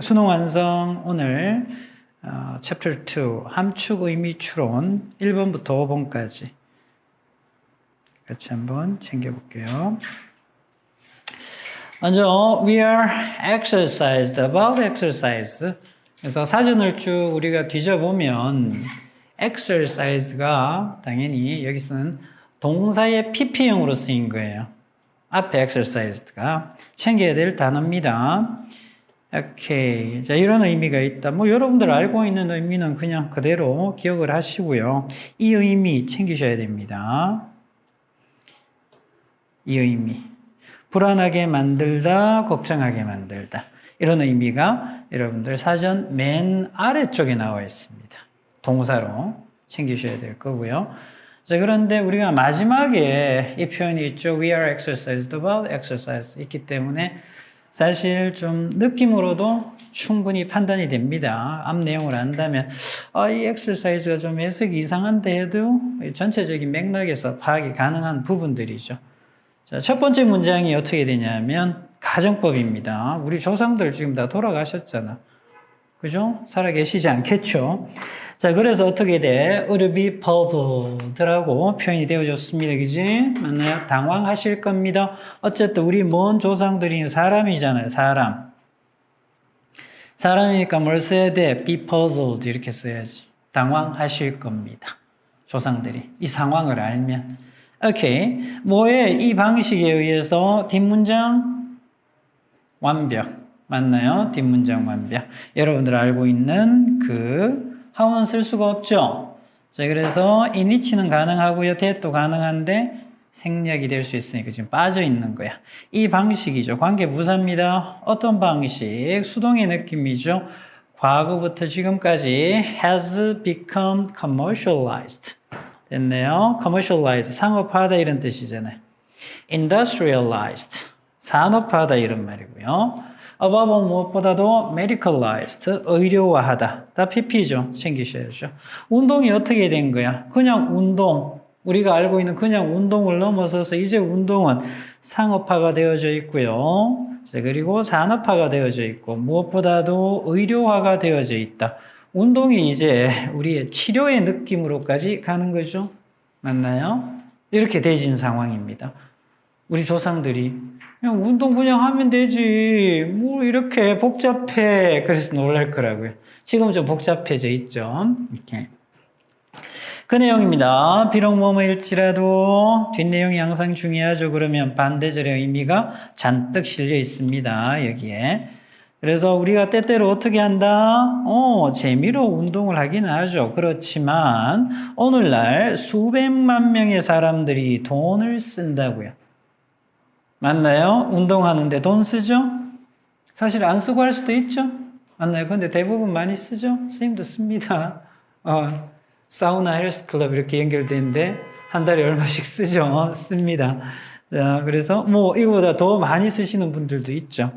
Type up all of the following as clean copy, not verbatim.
수능 완성 오늘 Chapter 2 함축 의미 추론 1번부터 5번까지 같이 한번 챙겨볼게요. 먼저 we are exercised, about exercise. 그래서 사전을 쭉 우리가 뒤져보면 exercise가 당연히 여기서는 동사의 PP형으로 쓰인 거예요. 앞에 exercised가 챙겨야 될 단어입니다. 오케이. 자, 이런 의미가 있다. 뭐, 여러분들 알고 있는 의미는 그냥 그대로 기억을 하시고요. 이 의미 챙기셔야 됩니다. 이 의미. 불안하게 만들다, 걱정하게 만들다. 이런 의미가 여러분들 사전 맨 아래쪽에 나와 있습니다. 동사로 챙기셔야 될 거고요. 자, 그런데 우리가 마지막에 이 표현이 있죠. We are exercised about exercise. 있기 때문에 사실 좀 느낌으로도 충분히 판단이 됩니다. 앞 내용을 안다면 이 엑서사이즈가 좀 해석이 이상한데 해도 전체적인 맥락에서 파악이 가능한 부분들이죠. 자, 첫 번째 문장이 어떻게 되냐면 가정법입니다. 우리 조상들 지금 다 돌아가셨잖아. 그죠? 살아계시지 않겠죠? 자, 그래서 어떻게 돼? Would be puzzled라고 표현이 되어졌습니다. 그지? 맞나요? 당황하실 겁니다. 어쨌든 우리 먼 조상들이 사람이잖아요. 사람. 사람이니까 뭘 써야 돼? Be puzzled 이렇게 써야지. 당황하실 겁니다. 조상들이. 이 상황을 알면. 오케이. 뭐에 이 방식에 의해서 뒷문장 완벽. 맞나요? 뒷문장 완벽. 여러분들 알고 있는 그 하원 쓸 수가 없죠. 자, 그래서 in which는 가능하고요. that도 가능한데 생략이 될 수 있으니까 지금 빠져 있는 거야. 이 방식이죠. 관계 부사입니다. 어떤 방식? 수동의 느낌이죠. 과거부터 지금까지 has become commercialized. 됐네요. commercialized, 상업화하다 이런 뜻이잖아요. industrialized, 산업화하다 이런 말이고요. above all 무엇보다도 medicalized, 의료화하다. 다 PP죠. 챙기셔야죠. 운동이 어떻게 된 거야? 그냥 운동. 우리가 알고 있는 그냥 운동을 넘어서서 이제 운동은 상업화가 되어져 있고요. 자, 그리고 산업화가 되어져 있고 무엇보다도 의료화가 되어져 있다. 운동이 이제 우리의 치료의 느낌으로까지 가는 거죠. 맞나요? 이렇게 되어진 상황입니다. 우리 조상들이 그냥 운동 그냥 하면 되지. 뭐 이렇게 복잡해. 그래서 놀랄 거라고요. 지금은 좀 복잡해져 있죠. 이렇게. 그 내용입니다. 비록 뭐뭐일지라도 뒷내용이 항상 중요하죠. 그러면 반대절의 의미가 잔뜩 실려 있습니다. 여기에. 그래서 우리가 때때로 어떻게 한다? 재미로 운동을 하긴 하죠. 그렇지만 오늘날 수백만 명의 사람들이 돈을 쓴다고요. 맞나요? 운동하는데 돈 쓰죠? 사실 안 쓰고 할 수도 있죠? 맞나요? 근데 대부분 많이 쓰죠? 선생님도 씁니다. 사우나 헬스클럽 이렇게 연결되는데 한 달에 얼마씩 쓰죠? 씁니다. 자, 그래서 뭐 이거보다 더 많이 쓰시는 분들도 있죠.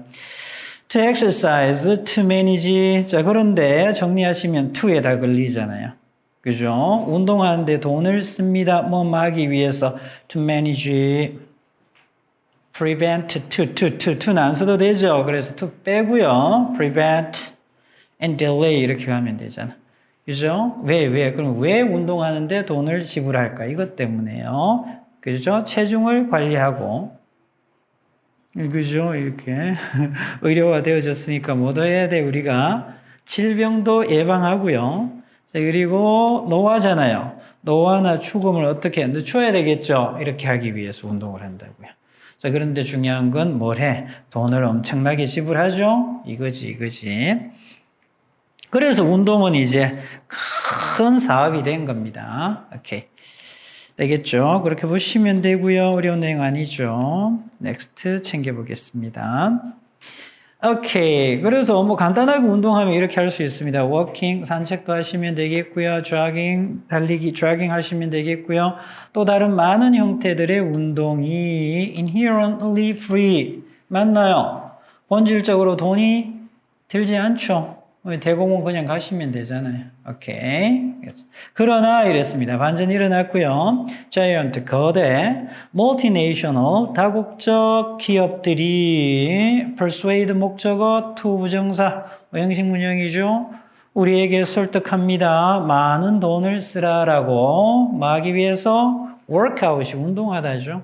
To exercise, to manage. 자, 그런데 정리하시면 to에 다 걸리잖아요. 그죠? 운동하는데 돈을 씁니다. 뭐 하기 위해서 to manage. prevent, to는 안 써도 되죠. 그래서 to 빼고요. prevent and delay 이렇게 가면 되잖아. 그죠? 왜? 그럼 왜 운동하는데 돈을 지불할까? 이것 때문에요. 그죠? 체중을 관리하고. 그죠? 이렇게. 의료화 되어졌으니까 뭐 더 해야 돼? 우리가 질병도 예방하고요. 자, 그리고 노화잖아요. 노화나 죽음을 어떻게 늦춰야 되겠죠? 이렇게 하기 위해서 운동을 한다고요. 자, 그런데 중요한 건 뭘 해? 돈을 엄청나게 지불하죠? 이거지. 그래서 운동은 이제 큰 사업이 된 겁니다. 오케이. 되겠죠? 그렇게 보시면 되고요. 어려운 내용 아니죠? 넥스트 챙겨보겠습니다. 오케이. 그래서 뭐 간단하게 운동하면 이렇게 할 수 있습니다. 워킹, 산책도 하시면 되겠고요. 조깅, 달리기, 조깅 하시면 되겠고요. 또 다른 많은 형태들의 운동이 inherently free. 맞나요? 본질적으로 돈이 들지 않죠. 대공원 그냥 가시면 되잖아요. 오케이. 그러나 이랬습니다. 반전이 일어났고요. 자이언트 거대 multinational 다국적 기업들이 persuade 목적어 to 부정사 형식 문형이죠. 우리에게 설득합니다. 많은 돈을 쓰라라고 하기 위해서 workout이 운동하다죠.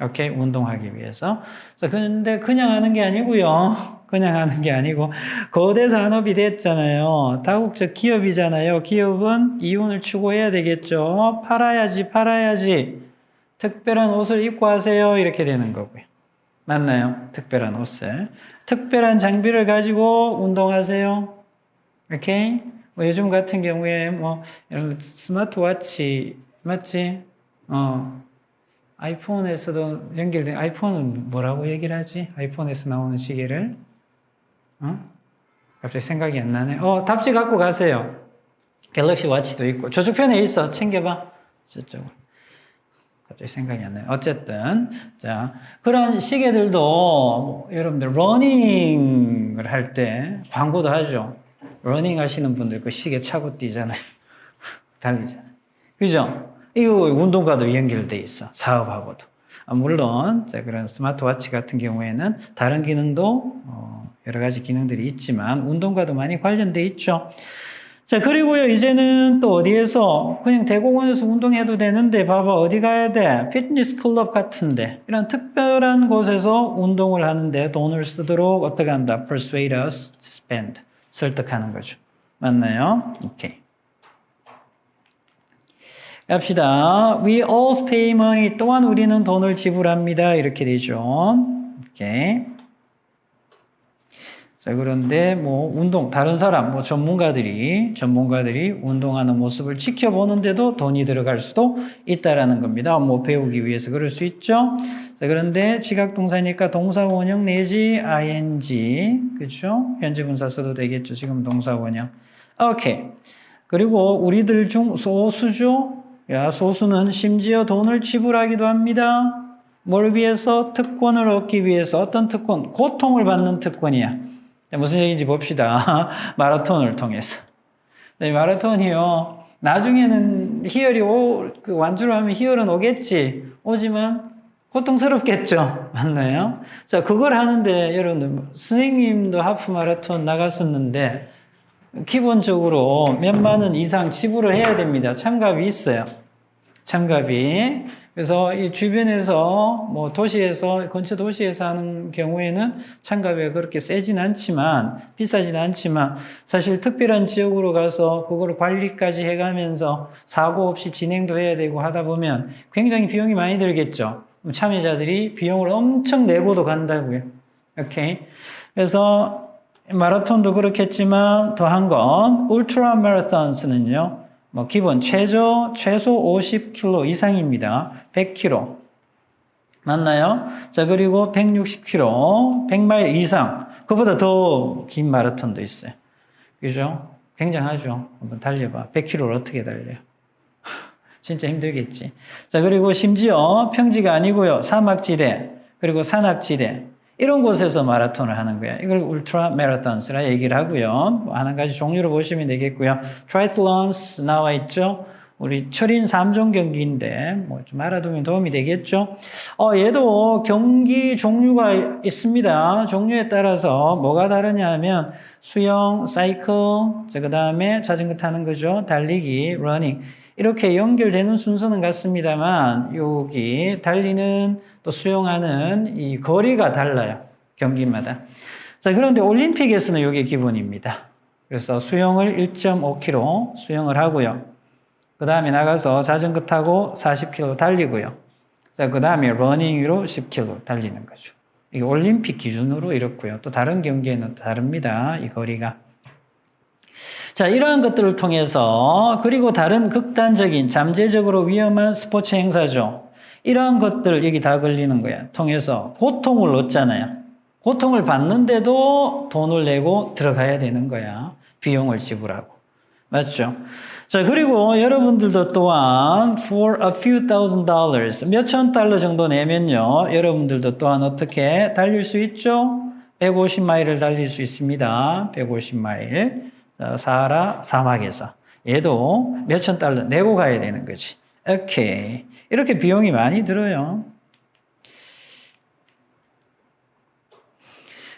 오케이, 운동하기 위해서. 그런데 그냥 하는 게 아니고요. 그냥 하는 게 아니고 거대 산업이 됐잖아요. 다국적 기업이잖아요. 기업은 이윤을 추구해야 되겠죠. 팔아야지. 특별한 옷을 입고 하세요. 이렇게 되는 거고요. 맞나요? 특별한 옷을. 특별한 장비를 가지고 운동하세요. 오케이? 요즘 같은 경우에 여러분 스마트워치 맞지? 아이폰에서도 연결된 아이폰은 뭐라고 얘기를 하지? 아이폰에서 나오는 시계를 갑자기 생각이 안 나네. 답지 갖고 가세요. 갤럭시 워치도 있고 저쪽 편에 있어. 챙겨봐. 저쪽으로. 갑자기 생각이 안 나요. 어쨌든 자 그런 시계들도 여러분들 러닝을 할 때 광고도 하죠. 러닝 하시는 분들 그 시계 차고 뛰잖아요. 달리잖아요. 그죠? 이거 운동과도 연결돼 있어. 사업하고도. 물론 그런 스마트워치 같은 경우에는 다른 기능도 여러 가지 기능들이 있지만 운동과도 많이 관련돼 있죠. 자, 그리고요, 이제는 또 어디에서 그냥 대공원에서 운동해도 되는데 봐봐, 어디 가야 돼? 피트니스 클럽 같은데 이런 특별한 곳에서 운동을 하는데 돈을 쓰도록 어떻게 한다? persuade us to spend. 설득하는 거죠. 맞나요? 오케이. 갑시다. We all pay money. 또한 우리는 돈을 지불합니다. 이렇게 되죠. 오케이. 자, 그런데 운동, 다른 사람, 전문가들이 운동하는 모습을 지켜보는데도 돈이 들어갈 수도 있다라는 겁니다. 배우기 위해서 그럴 수 있죠. 자, 그런데 지각동사니까 동사 원형 내지 ing, 그렇죠? 현재 분사 써도 되겠죠. 지금 동사 원형. 오케이. 그리고 우리들 중 소수죠. 소수는 심지어 돈을 지불하기도 합니다. 뭘 위해서? 특권을 얻기 위해서. 어떤 특권? 고통을 받는 특권이야. 무슨 얘기인지 봅시다. 마라톤을 통해서. 마라톤이요. 나중에는 희열이 완주를 하면 희열은 오지만 고통스럽겠죠. 맞나요? 자, 그걸 하는데 여러분들 선생님도 하프 마라톤 나갔었는데 기본적으로 몇만 원 이상 지불을 해야 됩니다. 참가비 있어요. 참가비. 그래서 이 주변에서 도시에서 근처 도시에서 하는 경우에는 참가비가 그렇게 세진 않지만 비싸진 않지만 사실 특별한 지역으로 가서 그걸 관리까지 해가면서 사고 없이 진행도 해야 되고 하다 보면 굉장히 비용이 많이 들겠죠. 참여자들이 비용을 엄청 내고도 간다고요. 오케이. 그래서 마라톤도 그렇겠지만 더한 건 울트라 마라톤스는요. 기본 최소 50km 이상입니다. 100km. 맞나요? 자, 그리고 160km, 100마일 이상. 그보다 더 긴 마라톤도 있어요. 그죠? 굉장하죠? 한번 달려봐. 100km를 어떻게 달려요? 진짜 힘들겠지. 자, 그리고 심지어 평지가 아니고요. 사막지대, 그리고 산악지대. 이런 곳에서 마라톤을 하는 거야. 이걸 울트라 마라톤스라 얘기를 하고요. 한 가지 종류로 보시면 되겠고요. 트라이틀론스 나와 있죠. 우리 철인 3종 경기인데 좀 알아두면 도움이 되겠죠. 얘도 경기 종류가 있습니다. 종류에 따라서 뭐가 다르냐 하면 수영, 사이클, 그 다음에 자전거 타는 거죠. 달리기, 러닝. 이렇게 연결되는 순서는 같습니다만 여기 달리는 또 수영하는 이 거리가 달라요. 경기마다. 자, 그런데 올림픽에서는 이게 기본입니다. 그래서 수영을 1.5km 수영을 하고요. 그 다음에 나가서 자전거 타고 40km 달리고요. 자, 그 다음에 러닝으로 10km 달리는 거죠. 이게 올림픽 기준으로 이렇고요. 또 다른 경기에는 다릅니다. 이 거리가. 자, 이러한 것들을 통해서 그리고 다른 극단적인 잠재적으로 위험한 스포츠 행사죠. 이러한 것들 여기 다 걸리는 거야. 통해서 고통을 얻잖아요. 고통을 받는데도 돈을 내고 들어가야 되는 거야. 비용을 지불하고. 맞죠? 자, 그리고 여러분들도 또한 for a few thousand dollars 몇천 달러 정도 내면요. 여러분들도 또한 어떻게 달릴 수 있죠? 150마일을 달릴 수 있습니다. 150마일. 자, 사하라 사막에서. 얘도 몇천 달러 내고 가야 되는 거지. 오케이. 이렇게 비용이 많이 들어요.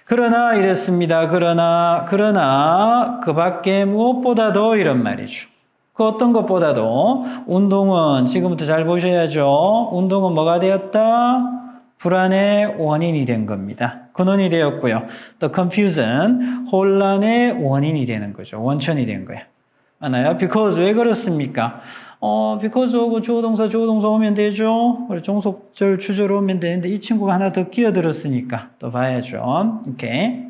그러나 이랬습니다. 그러나 그 밖에 무엇보다도 이런 말이죠. 그 어떤 것보다도 운동은 지금부터 잘 보셔야죠. 운동은 뭐가 되었다? 불안의 원인이 된 겁니다. 근원이 되었고요. 또 confusion, 혼란의 원인이 되는 거죠. 원천이 된 거예요. 맞나요? because 왜 그렇습니까? because 오고 주어동사 오면 되죠. 종속절 주절 오면 되는데 이 친구가 하나 더 끼어들었으니까 또 봐야죠. 오케이.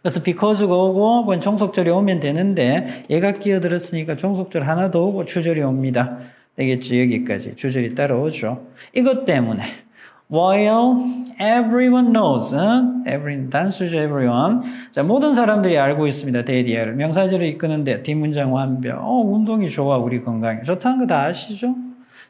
그래서 because가 오고 그건 종속절이 오면 되는데 얘가 끼어들었으니까 종속절 하나 더 오고 주절이 옵니다. 되겠지? 여기까지 주절이 따라오죠. 이것 때문에 while everyone knows, 단수죠 everyone. 자, 모든 사람들이 알고 있습니다. 대디어를 명사절을 이끄는데 뒷문장 완벽. 운동이 좋아 우리 건강에 좋다는 거 다 아시죠?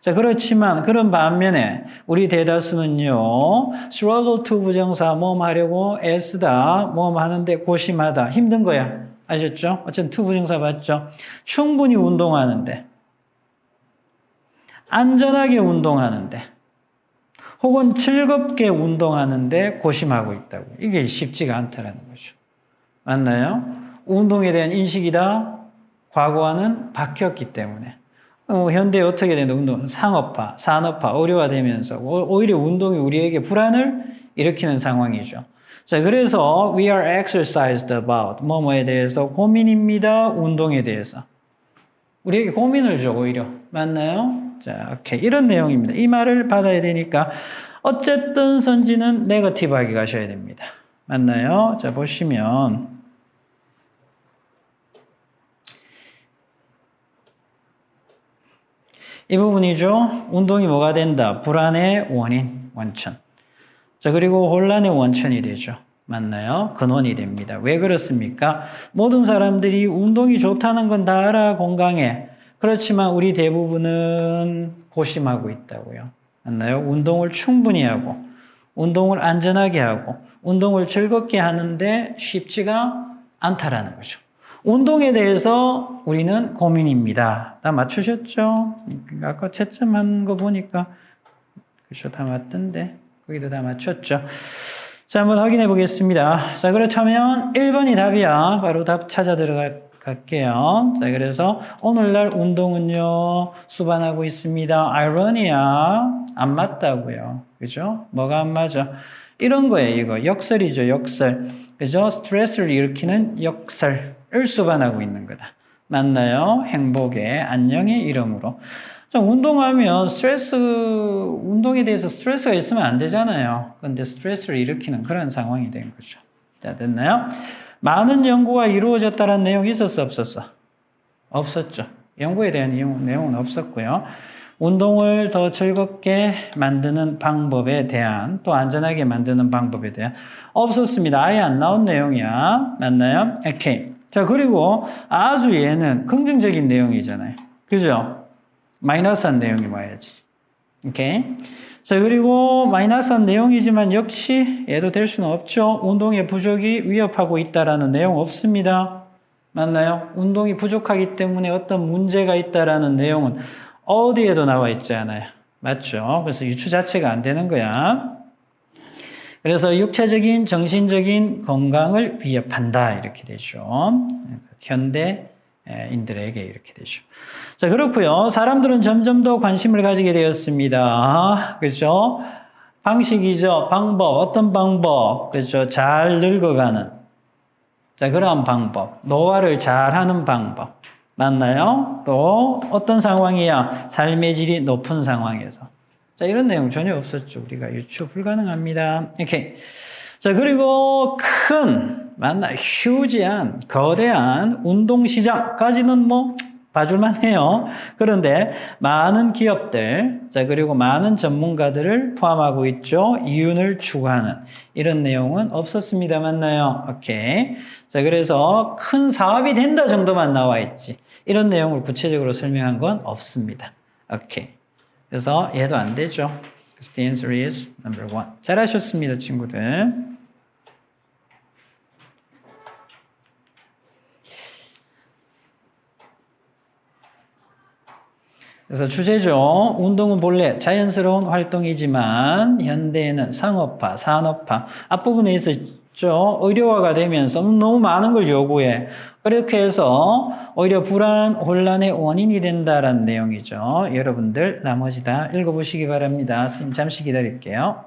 자, 그렇지만 그런 반면에 우리 대다수는요, struggle to 부정사 뭐뭐 하려고 애쓰다, 뭐뭐 하는데 고심하다, 힘든 거야. 아셨죠? 어쨌든 to 부정사 봤죠? 충분히 운동하는데, 안전하게 운동하는데, 혹은 즐겁게 운동하는데 고심하고 있다고. 이게 쉽지가 않다는 거죠. 맞나요? 운동에 대한 인식이 다 과거와는 바뀌었기 때문에. 현대에 어떻게 되는 운동? 상업화, 산업화, 의료화되면서 오히려 운동이 우리에게 불안을 일으키는 상황이죠. 자, 그래서 we are exercised about 뭐뭐에 대해서 고민입니다. 운동에 대해서. 우리에게 고민을 줘 오히려. 맞나요? 자, 오케이. 이런 내용입니다. 이 말을 받아야 되니까 어쨌든 선지는 네거티브하게 가셔야 됩니다. 맞나요? 자, 보시면 이 부분이죠. 운동이 뭐가 된다? 불안의 원인, 원천. 자, 그리고 혼란의 원천이 되죠. 맞나요? 근원이 됩니다. 왜 그렇습니까? 모든 사람들이 운동이 좋다는 건 다 알아, 건강에. 그렇지만 우리 대부분은 고심하고 있다고요. 맞나요? 운동을 충분히 하고, 운동을 안전하게 하고, 운동을 즐겁게 하는데 쉽지가 않다라는 거죠. 운동에 대해서 우리는 고민입니다. 다 맞추셨죠? 아까 채점한 거 보니까 그렇죠, 다 맞던데 거기도 다 맞췄죠. 자, 한번 확인해 보겠습니다. 자, 그렇다면 1번이 답이야. 바로 답 찾아 들어갈게요. 자, 그래서 오늘날 운동은요 수반하고 있습니다. 아이러니야 안 맞다고요. 그죠? 뭐가 안 맞아? 이런 거예요. 이거 역설이죠. 역설. 그죠? 스트레스를 일으키는 역설을 수반하고 있는 거다. 맞나요? 행복의 안녕의 이름으로. 운동하면 운동에 대해서 스트레스가 있으면 안 되잖아요. 근데 스트레스를 일으키는 그런 상황이 된 거죠. 자, 됐나요? 많은 연구가 이루어졌다는 내용이 있었어, 없었어? 없었죠. 연구에 대한 내용은 없었고요. 운동을 더 즐겁게 만드는 방법에 대한, 또 안전하게 만드는 방법에 대한 없었습니다. 아예 안 나온 내용이야. 맞나요? 오케이. 자, 그리고 아주 얘는 긍정적인 내용이잖아요. 그죠? 마이너스한 내용이 와야지. 오케이. 자, 그리고 마이너스한 내용이지만 역시 얘도 될 수는 없죠. 운동의 부족이 위협하고 있다라는 내용 없습니다. 맞나요? 운동이 부족하기 때문에 어떤 문제가 있다라는 내용은 어디에도 나와 있지 않아요. 맞죠? 그래서 유추 자체가 안 되는 거야. 그래서 육체적인, 정신적인 건강을 위협한다. 이렇게 되죠. 현대인들에게 이렇게 되죠. 자, 그렇고요. 사람들은 점점 더 관심을 가지게 되었습니다. 그렇죠? 방식이죠. 방법. 어떤 방법? 그렇죠? 잘 늙어가는. 자, 그러한 방법. 노화를 잘하는 방법. 맞나요? 또 어떤 상황이야? 삶의 질이 높은 상황에서. 자, 이런 내용 전혀 없었죠. 우리가 유추 불가능합니다. 이렇게. 자, 그리고 휴지한, 거대한 운동시장까지는 뭐, 봐줄만 해요. 그런데 많은 기업들, 자, 그리고 많은 전문가들을 포함하고 있죠. 이윤을 추구하는 이런 내용은 없었습니다. 맞나요? 오케이. 자, 그래서 큰 사업이 된다 정도만 나와 있지. 이런 내용을 구체적으로 설명한 건 없습니다. 오케이. 그래서 얘도 안 되죠. 그래서 the answer is number 1. 잘하셨습니다, 친구들. 그래서 주제죠. 운동은 본래 자연스러운 활동이지만 현대에는 상업화, 산업화 앞부분에 있었죠. 의료화가 되면서 너무 많은 걸 요구해. 그렇게 해서 오히려 불안, 혼란의 원인이 된다라는 내용이죠. 여러분들 나머지 다 읽어보시기 바랍니다. 선생님 잠시 기다릴게요.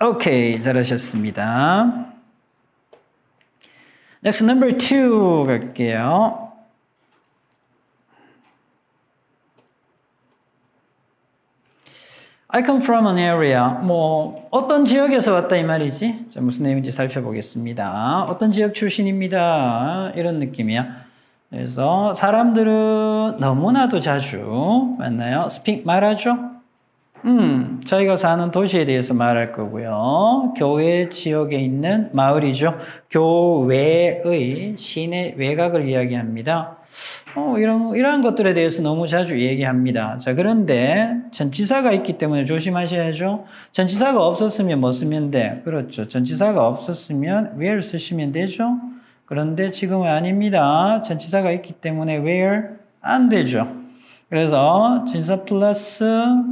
오케이, 잘하셨습니다. Next, number 2 갈게요. I come from an area. 뭐 어떤 지역에서 왔다 이 말이지? 자, 무슨 내용인지 살펴보겠습니다. 어떤 지역 출신입니다. 이런 느낌이야. 그래서 사람들은 너무나도 자주 만나요. speak 말하죠. 저희가 사는 도시에 대해서 말할 거고요. 교회 지역에 있는 마을이죠. 교외의 시내 외곽을 이야기합니다. 이러한 것들에 대해서 너무 자주 얘기합니다. 자, 그런데 전치사가 있기 때문에 조심하셔야죠. 전치사가 없었으면 뭐 쓰면 돼? 그렇죠. 전치사가 없었으면 where 쓰시면 되죠. 그런데 지금은 아닙니다. 전치사가 있기 때문에 where 안 되죠. 그래서 전치사 플러스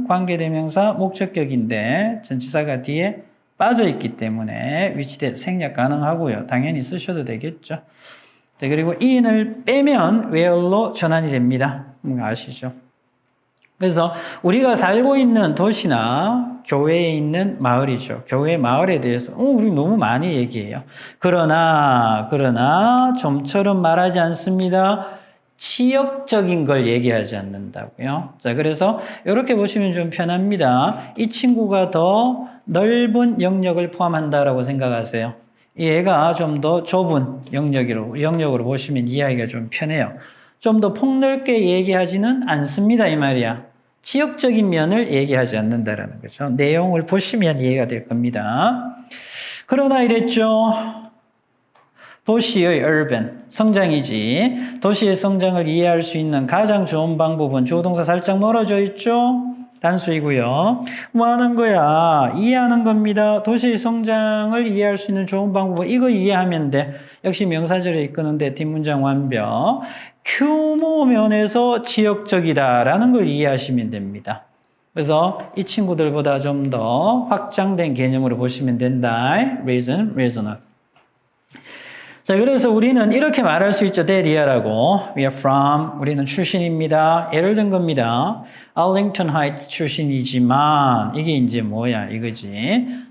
관계대명사 목적격인데 전치사가 뒤에 빠져 있기 때문에 위치대 생략 가능하고요. 당연히 쓰셔도 되겠죠. 자, 그리고 in을 빼면 where로 전환이 됩니다. 아시죠? 그래서 우리가 살고 있는 도시나 교회에 있는 마을이죠. 교회 마을에 대해서 우리 너무 많이 얘기해요. 그러나 좀처럼 말하지 않습니다. 지역적인 걸 얘기하지 않는다고요. 자, 그래서 이렇게 보시면 좀 편합니다. 이 친구가 더 넓은 영역을 포함한다라고 생각하세요. 얘가 좀 더 좁은 영역으로 보시면 이해하기가 좀 편해요. 좀 더 폭넓게 얘기하지는 않습니다. 이 말이야. 지역적인 면을 얘기하지 않는다라는 거죠. 내용을 보시면 이해가 될 겁니다. 그러나 이랬죠. 도시의 urban, 성장이지. 도시의 성장을 이해할 수 있는 가장 좋은 방법은 주어동사 살짝 멀어져 있죠? 단수이고요. 뭐 하는 거야? 이해하는 겁니다. 도시의 성장을 이해할 수 있는 좋은 방법은 이거 이해하면 돼. 역시 명사절에 이끄는데 뒷문장 완벽. 규모 면에서 지역적이다라는 걸 이해하시면 됩니다. 그래서 이 친구들보다 좀 더 확장된 개념으로 보시면 된다. reason, reasoner. 자, 그래서 우리는 이렇게 말할 수 있죠. 대리아라고. We are from, 우리는 출신입니다. 예를 든 겁니다. Arlington Heights 출신이지만, 이게 이제 뭐야, 이거지.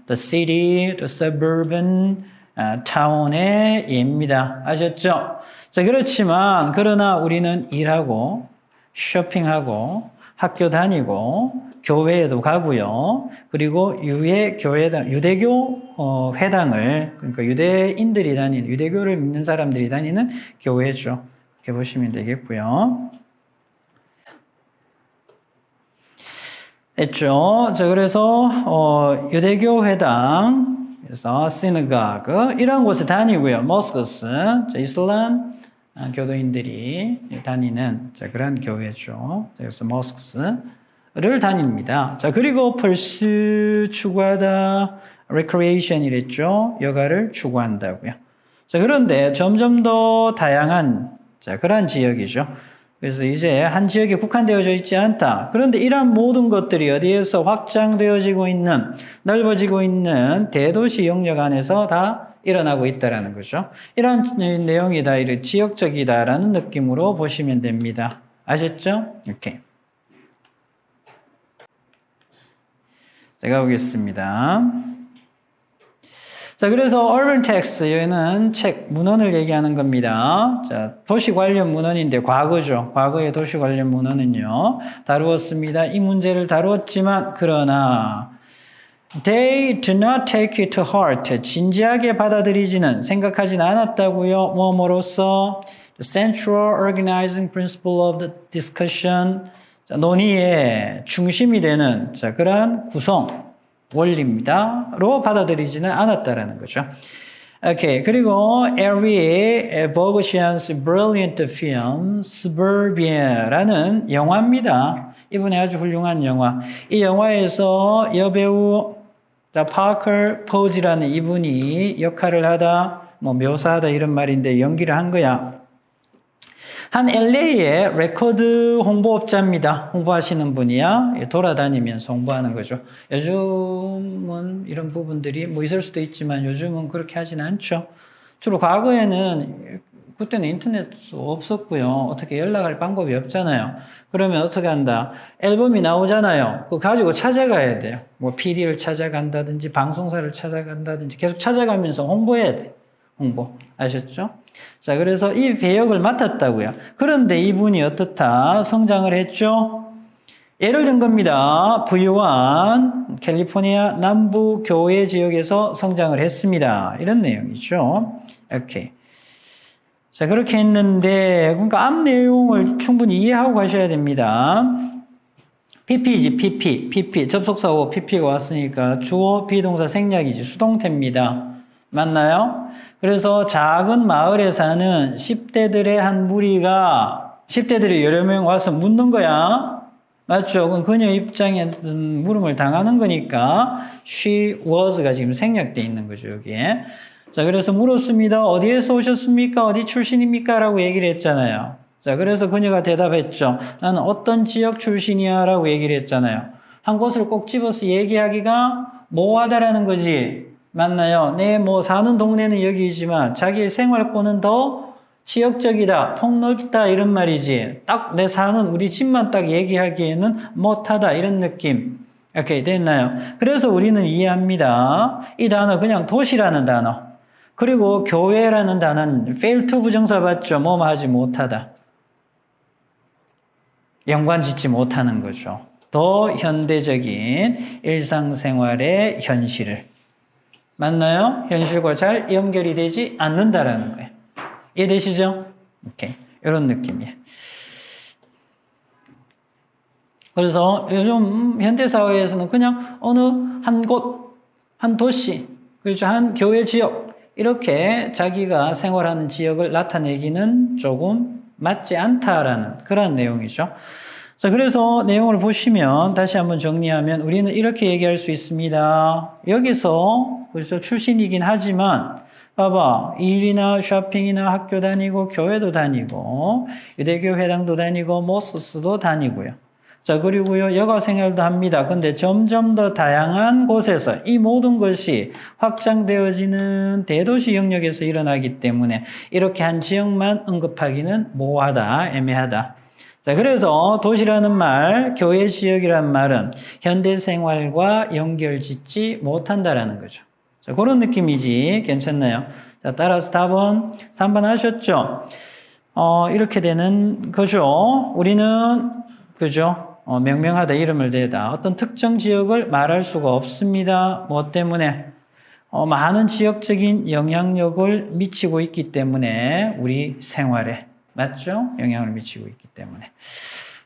The city, the suburban, town의 예입니다. 아셨죠? 자, 그러나 우리는 일하고, 쇼핑하고, 학교 다니고, 교회에도 가고요. 그리고 유대교 회당을, 그러니까 유대인들이 다니는, 유대교를 믿는 사람들이 다니는 교회죠. 이렇게 보시면 되겠고요. 됐죠? 자, 그래서, 유대교 회당, 그래서 synagogue, 이런 곳에 다니고요. mosques, 이슬람 교도인들이 다니는 그런 교회죠. 그래서 mosques를 다닙니다. 자, 그리고 pursue 추구하다, recreation 이랬죠. 여가를 추구한다고요. 자, 그런데 점점 더 다양한 그런 지역이죠. 그래서 이제 한 지역에 국한되어져 있지 않다. 그런데 이러한 모든 것들이 어디에서 확장되어지고 있는, 넓어지고 있는 대도시 영역 안에서 다 일어나고 있다라는 거죠. 이런 내용이 다 지역적이다라는 느낌으로 보시면 됩니다. 아셨죠? 이렇게. 제가 보겠습니다. 자, 그래서 urban text, 여기는 책, 문헌을 얘기하는 겁니다. 자, 도시 관련 문헌인데 과거죠. 과거의 도시 관련 문헌은요, 다루었습니다. 이 문제를 다루었지만, 그러나, they do not take it to heart. 진지하게 받아들이지는, 생각하진 않았다고요. 뭐로써? The central organizing principle of the discussion. 자, 논의의 중심이 되는, 그러한 구성, 원리입니다. 로 받아들이지는 않았다라는 거죠. 오케이. 그리고 Harry Bogosian's brilliant film Suburbia라는 영화입니다. 이번에 아주 훌륭한 영화. 이 영화에서 여배우 파커 포즈라는 이분이 역할을 하다, 묘사하다 이런 말인데 연기를 한 거야. 한 LA의 레코드 홍보업자입니다. 홍보하시는 분이야. 돌아다니면서 홍보하는 거죠. 요즘은 이런 부분들이 있을 수도 있지만 요즘은 그렇게 하진 않죠. 주로 과거에는 그때는 인터넷 없었고요. 어떻게 연락할 방법이 없잖아요. 그러면 어떻게 한다? 앨범이 나오잖아요. 그거 가지고 찾아가야 돼요. PD를 찾아간다든지 방송사를 찾아간다든지 계속 찾아가면서 홍보해야 돼. 홍보. 아셨죠? 자, 그래서 이 배역을 맡았다고요. 그런데 이분이 어떻다? 성장을 했죠? 예를 든 겁니다. 부유한 캘리포니아 남부 교외 지역에서 성장을 했습니다. 이런 내용이죠. 오케이. 자, 그렇게 했는데, 그러니까 앞 내용을 충분히 이해하고 가셔야 됩니다. PP지, PP. 접속사고 PP가 왔으니까 주어, 비동사, 생략이지, 수동태입니다. 맞나요? 그래서 작은 마을에 사는 10대들의 한 무리가 10대들이 여러 명 와서 묻는 거야. 맞죠? 그럼 그녀 입장에 물음을 당하는 거니까 she was가 지금 생략되어 있는 거죠, 여기에. 자, 그래서 물었습니다. 어디에서 오셨습니까? 어디 출신입니까? 라고 얘기를 했잖아요. 자, 그래서 그녀가 대답했죠. 나는 어떤 지역 출신이야? 라고 얘기를 했잖아요. 한 곳을 꼭 집어서 얘기하기가 모호하다라는 거지. 맞나요? 내 사는 동네는 여기이지만 자기의 생활권은 더 지역적이다, 폭넓다 이런 말이지. 딱 내 사는 우리 집만 딱 얘기하기에는 못하다 이런 느낌. 오케이, 됐나요? 그래서 우리는 이해합니다. 이 단어 그냥 도시라는 단어. 그리고 교회라는 단어는 fail to 부정사 봤죠? 하지 못하다. 연관 짓지 못하는 거죠. 더 현대적인 일상생활의 현실을. 맞나요? 현실과 잘 연결이 되지 않는다라는 거예요. 이해되시죠? 오케이. 이런 느낌이에요. 그래서 요즘 현대사회에서는 그냥 어느 한 곳, 한 도시, 그렇죠. 한 교회 지역, 이렇게 자기가 생활하는 지역을 나타내기는 조금 맞지 않다라는 그런 내용이죠. 자, 그래서 내용을 보시면 다시 한번 정리하면 우리는 이렇게 얘기할 수 있습니다. 여기서 그렇죠. 출신이긴 하지만 봐봐. 일이나 쇼핑이나 학교 다니고 교회도 다니고 유대교 회당도 다니고 모스스도 다니고요. 자, 그리고요. 여가 생활도 합니다. 근데 점점 더 다양한 곳에서 이 모든 것이 확장되어지는 대도시 영역에서 일어나기 때문에 이렇게 한 지역만 언급하기는 모호하다, 애매하다. 자, 그래서 도시라는 말, 교회 지역이란 말은 현대 생활과 연결 짓지 못한다라는 거죠. 자, 그런 느낌이지. 괜찮나요? 자, 따라서 답은 3번 하셨죠? 이렇게 되는 거죠. 우리는, 그죠? 명명하다, 이름을 대다. 어떤 특정 지역을 말할 수가 없습니다. 뭐 때문에? 많은 지역적인 영향력을 미치고 있기 때문에 우리 생활에. 맞죠? 영향을 미치고 있기 때문에.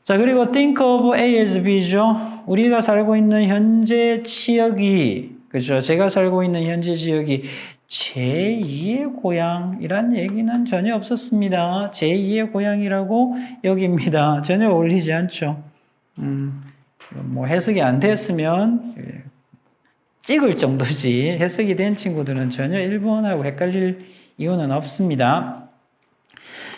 자, 그리고 think of A as B죠. 우리가 살고 있는 현재 지역이, 그죠? 제가 살고 있는 현재 지역이 제2의 고향이란 얘기는 전혀 없었습니다. 제2의 고향이라고 여깁니다. 전혀 어울리지 않죠. 해석이 안 됐으면 찍을 정도지 해석이 된 친구들은 전혀 일본하고 헷갈릴 이유는 없습니다.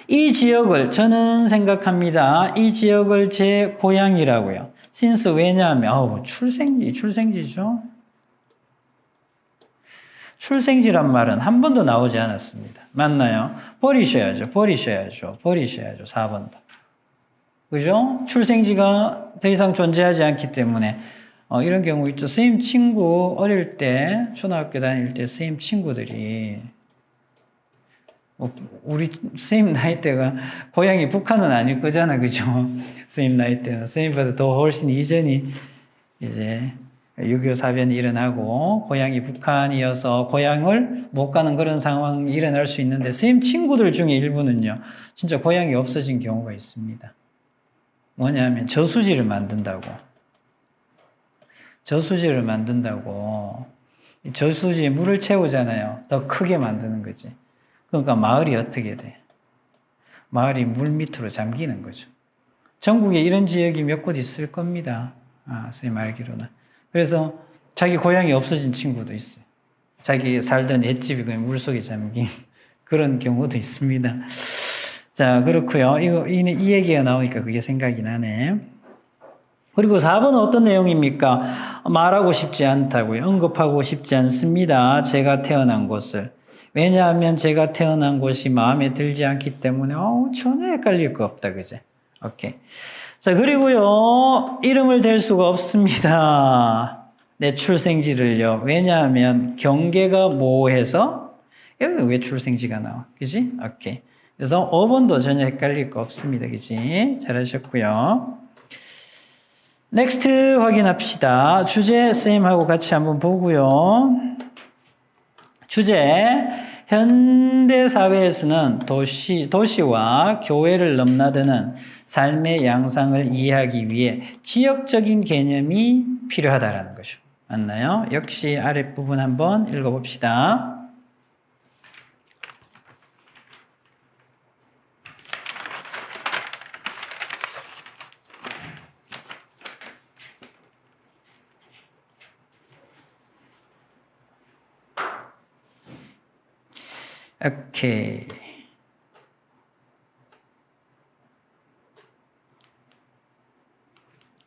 이 지역을 저는 생각합니다. 이 지역을 제 고향이라고요. since 왜냐하면 출생지죠. 출생지란 말은 한 번도 나오지 않았습니다. 맞나요? 버리셔야죠. 4번도. 그죠? 출생지가 더 이상 존재하지 않기 때문에 이런 경우 있죠. 선생님 친구 어릴 때 초등학교 다닐 때 선생님 친구들이 우리 선생님 나이 때가 고향이 북한은 아닐 거잖아, 그죠? 선생님 나이 때는 선생님보다 더 훨씬 이전이 이제 6.25 사변이 일어나고 고향이 북한이어서 고향을 못 가는 그런 상황이 일어날 수 있는데 선생님 친구들 중에 일부는요, 진짜 고향이 없어진 경우가 있습니다. 뭐냐면 저수지를 만든다고. 저수지에 물을 채우잖아요. 더 크게 만드는 거지. 그러니까 마을이 어떻게 돼? 마을이 물 밑으로 잠기는 거죠. 전국에 이런 지역이 몇 곳 있을 겁니다. 선생님 알기로는. 그래서 자기 고향이 없어진 친구도 있어요. 자기 살던 옛집이 그냥 물속에 잠긴 그런 경우도 있습니다. 자, 그렇고요. 이 얘기가 나오니까 그게 생각이 나네. 그리고 4번은 어떤 내용입니까? 말하고 싶지 않다고요. 언급하고 싶지 않습니다. 제가 태어난 곳을. 왜냐하면 제가 태어난 곳이 마음에 들지 않기 때문에 전혀 헷갈릴 거 없다. 그제? 오케이. 자, 그리고요. 이름을 댈 수가 없습니다. 내 출생지를요. 왜냐하면 경계가 모호해서 여기 왜 출생지가 나와? 그지? 오케이. 그래서 5번도 전혀 헷갈릴 거 없습니다. 그지? 잘하셨고요. 넥스트 확인합시다. 주제 쌤하고 같이 한번 보고요. 주제 현대 사회에서는 도시와 교회를 넘나드는 삶의 양상을 이해하기 위해 지역적인 개념이 필요하다라는 거죠. 맞나요? 역시 아랫부분 한번 읽어봅시다. 오케이.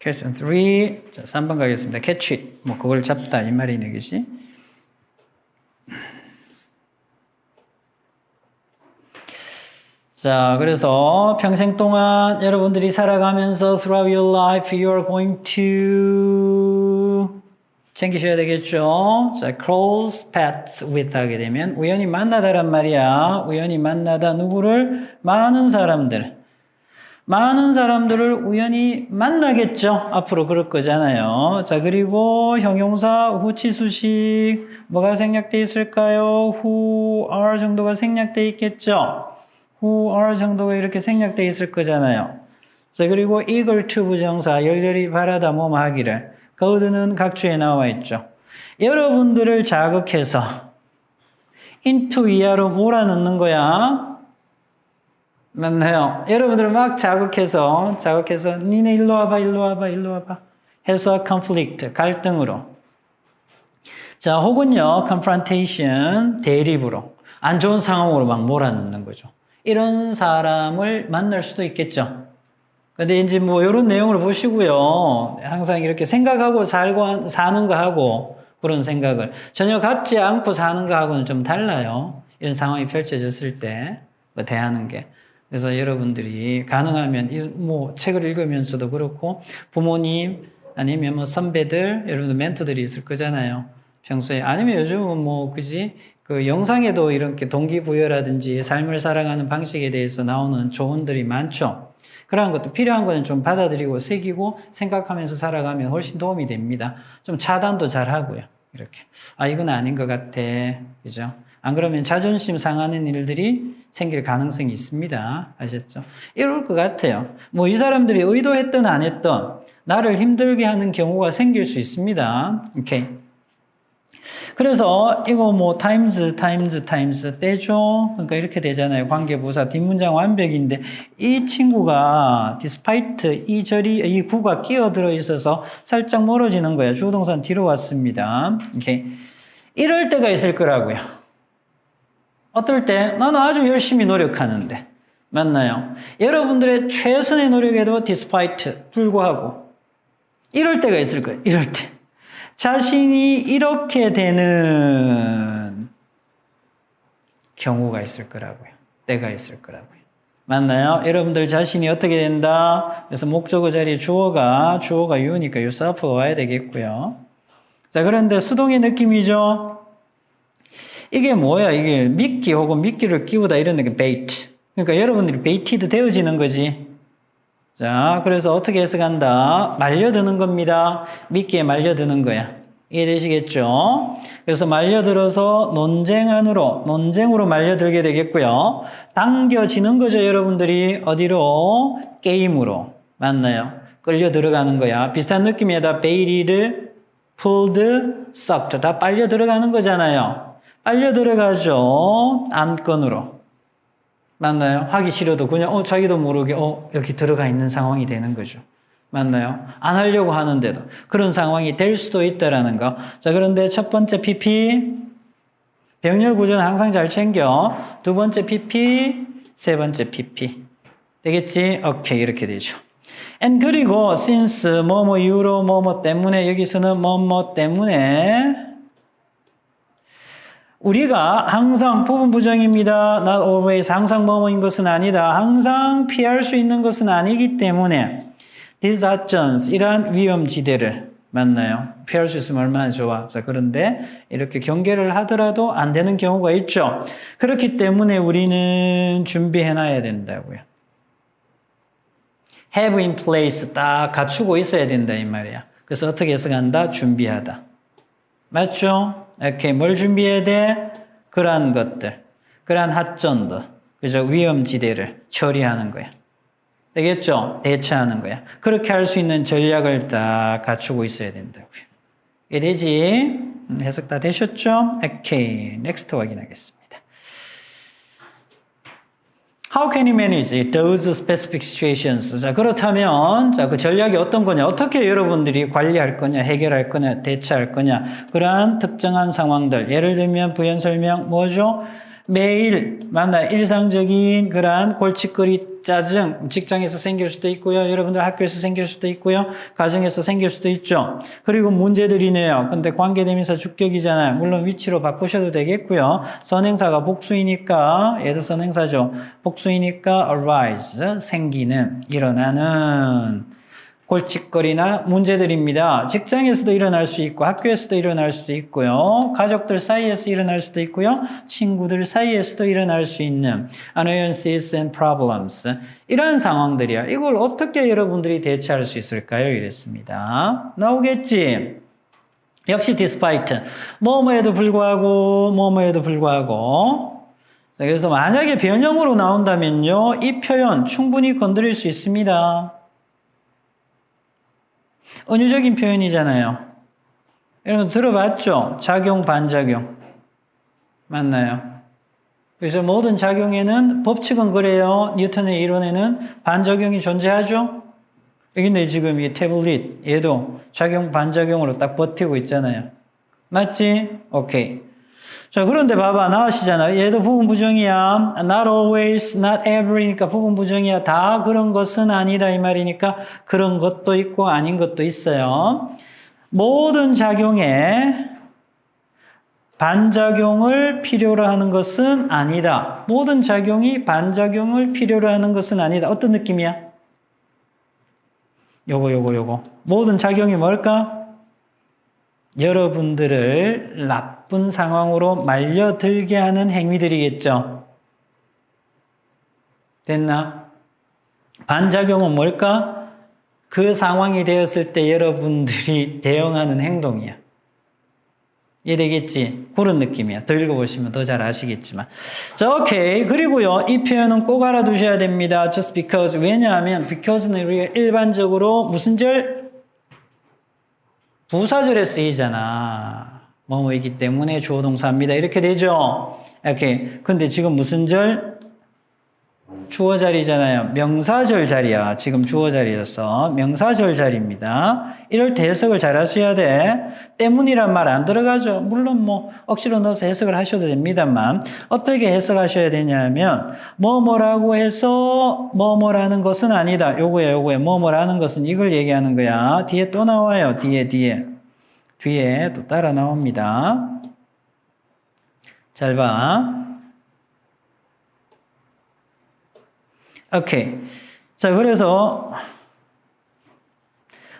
Question 3. 자, 3번 가겠습니다. Catch it. 뭐 그걸 잡다 이 말이네, 그지? 자, 그래서 평생 동안 여러분들이 살아가면서 throughout your life you are going to 챙기셔야 되겠죠. 자, cross paths with 하게 되면 우연히 만나다란 말이야. 우연히 만나다 누구를? 많은 사람들을 우연히 만나겠죠. 앞으로 그럴 거잖아요. 자, 그리고 형용사 후치수식 뭐가 생략돼 있을까요? who are 정도가 생략돼 있겠죠. who are 정도가 이렇게 생략돼 있을 거잖아요. 자, 그리고 eager to 부정사 열렬히 바라다 뭐뭐 하기를 거드는 각주에 나와 있죠. 여러분들을 자극해서 into 이하로 몰아넣는 거야. 맞나요? 여러분들을 막 자극해서 니네 일로 와봐 해서 conflict, 갈등으로. 자, 혹은요 confrontation, 대립으로 안 좋은 상황으로 막 몰아넣는 거죠. 이런 사람을 만날 수도 있겠죠. 근데 이제 뭐 이런 내용을 보시고요. 항상 이렇게 생각하고 살고 사는 거하고 그런 생각을 전혀 갖지 않고 사는 거하고는 좀 달라요. 이런 상황이 펼쳐졌을 때 대하는 게. 그래서 여러분들이 가능하면 뭐 책을 읽으면서도 그렇고 부모님 아니면 뭐 선배들 여러분들 멘토들이 있을 거잖아요. 평소에 아니면 요즘은 뭐 그지 그 영상에도 이렇게 동기부여라든지 삶을 살아가는 방식에 대해서 나오는 조언들이 많죠. 그런 것도 필요한 거는 좀 받아들이고 새기고 생각하면서 살아가면 훨씬 도움이 됩니다. 좀 차단도 잘 하고요. 이렇게. 이건 아닌 것 같아. 그죠? 안 그러면 자존심 상하는 일들이 생길 가능성이 있습니다. 아셨죠? 이럴 것 같아요. 뭐 이 사람들이 의도했든 안 했든 나를 힘들게 하는 경우가 생길 수 있습니다. 오케이. 그래서 이거 뭐 times 떼죠. 그러니까 이렇게 되잖아요. 관계부사 뒷문장 완벽인데 이 친구가 despite 이 구가 끼어들어 있어서 살짝 멀어지는 거예요. 주어동사는 뒤로 왔습니다. 오케이. 이럴 때가 있을 거라고요. 어떨 때? 나는 아주 열심히 노력하는데. 맞나요? 여러분들의 최선의 노력에도 despite 불구하고 이럴 때가 있을 거예요. 이럴 때. 자신이 이렇게 되는 경우가 있을 거라고요. 때가 있을 거라고요. 맞나요? 여러분들 자신이 어떻게 된다? 그래서 목적어 자리에 주어가 you니까 yourself가 와야 되겠고요. 자, 그런데 수동의 느낌이죠? 이게 뭐야? 이게 미끼 혹은 미끼를 끼우다 이런 게 bait. 그러니까 여러분들이 baited 되어지는 거지. 자, 그래서 어떻게 해석한다? 말려드는 겁니다. 미끼에 말려드는 거야. 이해되시겠죠? 그래서 말려들어서 논쟁으로 말려들게 되겠고요. 당겨지는 거죠, 여러분들이. 어디로? 게임으로. 맞나요? 끌려 들어가는 거야. 비슷한 느낌에다 베이리를 pulled, sucked 다 빨려 들어가는 거잖아요. 빨려 들어가죠. 안건으로. 맞나요? 하기 싫어도 그냥 자기도 모르게 여기 들어가 있는 상황이 되는 거죠. 맞나요? 안 하려고 하는데도 그런 상황이 될 수도 있다라는 거. 자, 그런데 첫 번째 PP 병렬 구조는 항상 잘 챙겨. 두 번째 PP, 세 번째 PP. 되겠지? 오케이, 이렇게 되죠. and 그리고 since 뭐뭐 이유로 뭐뭐 때문에 여기서는 뭐뭐 때문에 우리가 항상 부분 부정입니다. not always 항상 뭐뭐인 것은 아니다. 항상 피할 수 있는 것은 아니기 때문에 these actions 이러한 위험지대를 맞나요? 피할 수 있으면 얼마나 좋아. 자, 그런데 이렇게 경계를 하더라도 안 되는 경우가 있죠. 그렇기 때문에 우리는 준비해놔야 된다고요. have in place 딱 갖추고 있어야 된다 이 말이야. 그래서 어떻게 해석한다? 준비하다. 맞죠? 오케이, 뭘 준비해야 돼? 그러한 것들, 그러한 하점들, 그죠? 위험지대를 처리하는 거야. 되겠죠? 대처하는 거야. 그렇게 할 수 있는 전략을 다 갖추고 있어야 된다고요. 이게 되지? 해석 다 되셨죠? 오케이, 넥스트 확인하겠습니다. How can you manage those specific situations? 자, 그렇다면, 자, 그 전략이 어떤 거냐? 어떻게 여러분들이 관리할 거냐? 해결할 거냐? 대처할 거냐? 그러한 특정한 상황들. 예를 들면, 부연 설명, 뭐죠? 매일, 일상적인 그러한 골칫거리, 짜증, 직장에서 생길 수도 있고요. 여러분들 학교에서 생길 수도 있고요. 가정에서 생길 수도 있죠. 그리고 문제들이네요. 근데 관계대명사 주격이잖아요. 물론 위치로 바꾸셔도 되겠고요. 선행사가 복수이니까, 얘도 선행사죠. 복수이니까 arise, 생기는, 일어나는 골칫거리나 문제들입니다. 직장에서도 일어날 수 있고 학교에서도 일어날 수도 있고요. 가족들 사이에서 일어날 수도 있고요. 친구들 사이에서도 일어날 수 있는 annoyances and problems 이러한 상황들이야. 이걸 어떻게 여러분들이 대처할 수 있을까요? 이랬습니다. 나오겠지? 역시 despite 뭐뭐에도 불구하고 자, 그래서 만약에 변형으로 나온다면요. 이 표현 충분히 건드릴 수 있습니다. 은유적인 표현이잖아요. 여러분 들어봤죠? 작용, 반작용. 맞나요? 그래서 모든 작용에는 법칙은 그래요. 뉴턴의 이론에는 반작용이 존재하죠? 근데 지금 이 태블릿, 얘도 작용, 반작용으로 딱 버티고 있잖아요. 맞지? 오케이. 자, 그런데 봐봐. 나오시잖아요. 얘도 부분 부정이야. Not always, not every니까 부분 부정이야. 다 그런 것은 아니다. 이 말이니까 그런 것도 있고 아닌 것도 있어요. 모든 작용에 반작용을 필요로 하는 것은 아니다. 모든 작용이 반작용을 필요로 하는 것은 아니다. 어떤 느낌이야? 요거. 모든 작용이 뭘까? 여러분들을 나쁜 상황으로 말려들게 하는 행위들이겠죠. 됐나? 반작용은 뭘까? 그 상황이 되었을 때 여러분들이 대응하는 행동이야. 이해되겠지? 그런 느낌이야. 더 읽어보시면 더 잘 아시겠지만. 자, 오케이. 그리고요, 이 표현은 꼭 알아두셔야 됩니다. Just because. 왜냐하면, because는 우리가 일반적으로 무슨 절? 부사절에 쓰이잖아. 뭐뭐이기 때문에 주어 동사입니다. 이렇게 되죠? 오케이. 근데 지금 무슨 절? 주어 자리잖아요. 명사절 자리야. 지금 주어 자리였어. 명사절 자리입니다. 이럴 때 해석을 잘 하셔야 돼. 때문이란 말 안 들어가죠. 물론 억지로 넣어서 해석을 하셔도 됩니다만 어떻게 해석하셔야 되냐면 뭐뭐라고 해서 뭐뭐라는 것은 아니다. 요거야. 뭐뭐라는 것은 이걸 얘기하는 거야. 뒤에 또 나와요. 뒤에 또 따라 나옵니다. 잘 봐. 오케이. 자, 그래서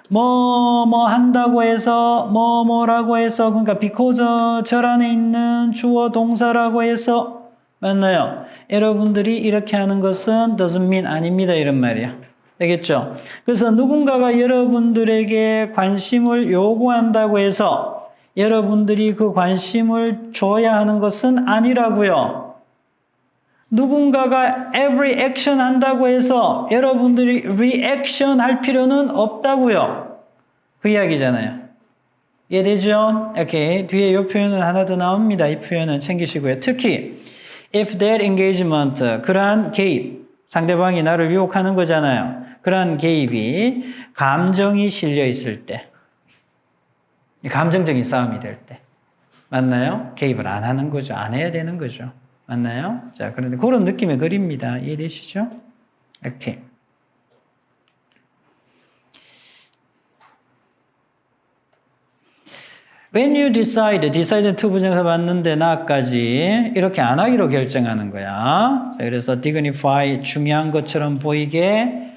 뭐 한다고 해서 뭐라고 해서 그러니까 because 절 안에 있는 주어 동사라고 해서 맞나요? 여러분들이 이렇게 하는 것은 doesn't mean 아닙니다. 이런 말이야. 되겠죠? 그래서 누군가가 여러분들에게 관심을 요구한다고 해서 여러분들이 그 관심을 줘야 하는 것은 아니라고요. 누군가가 every action 한다고 해서 여러분들이 reaction 할 필요는 없다고요. 그 이야기잖아요. 이해되죠? 오케이. 뒤에 이 표현은 하나 더 나옵니다. 이 표현은 챙기시고요. 특히 if that engagement, 그러한 개입, 상대방이 나를 유혹하는 거잖아요. 그러한 개입이 감정이 실려 있을 때, 감정적인 싸움이 될 때, 맞나요? 개입을 안 하는 거죠. 안 해야 되는 거죠. 맞나요? 자, 그런데 그런 느낌의 글입니다. 이해되시죠? 오케이. When you decide to 부정사 봤는데 나까지 이렇게 안 하기로 결정하는 거야. 그래서 dignify 중요한 것처럼 보이게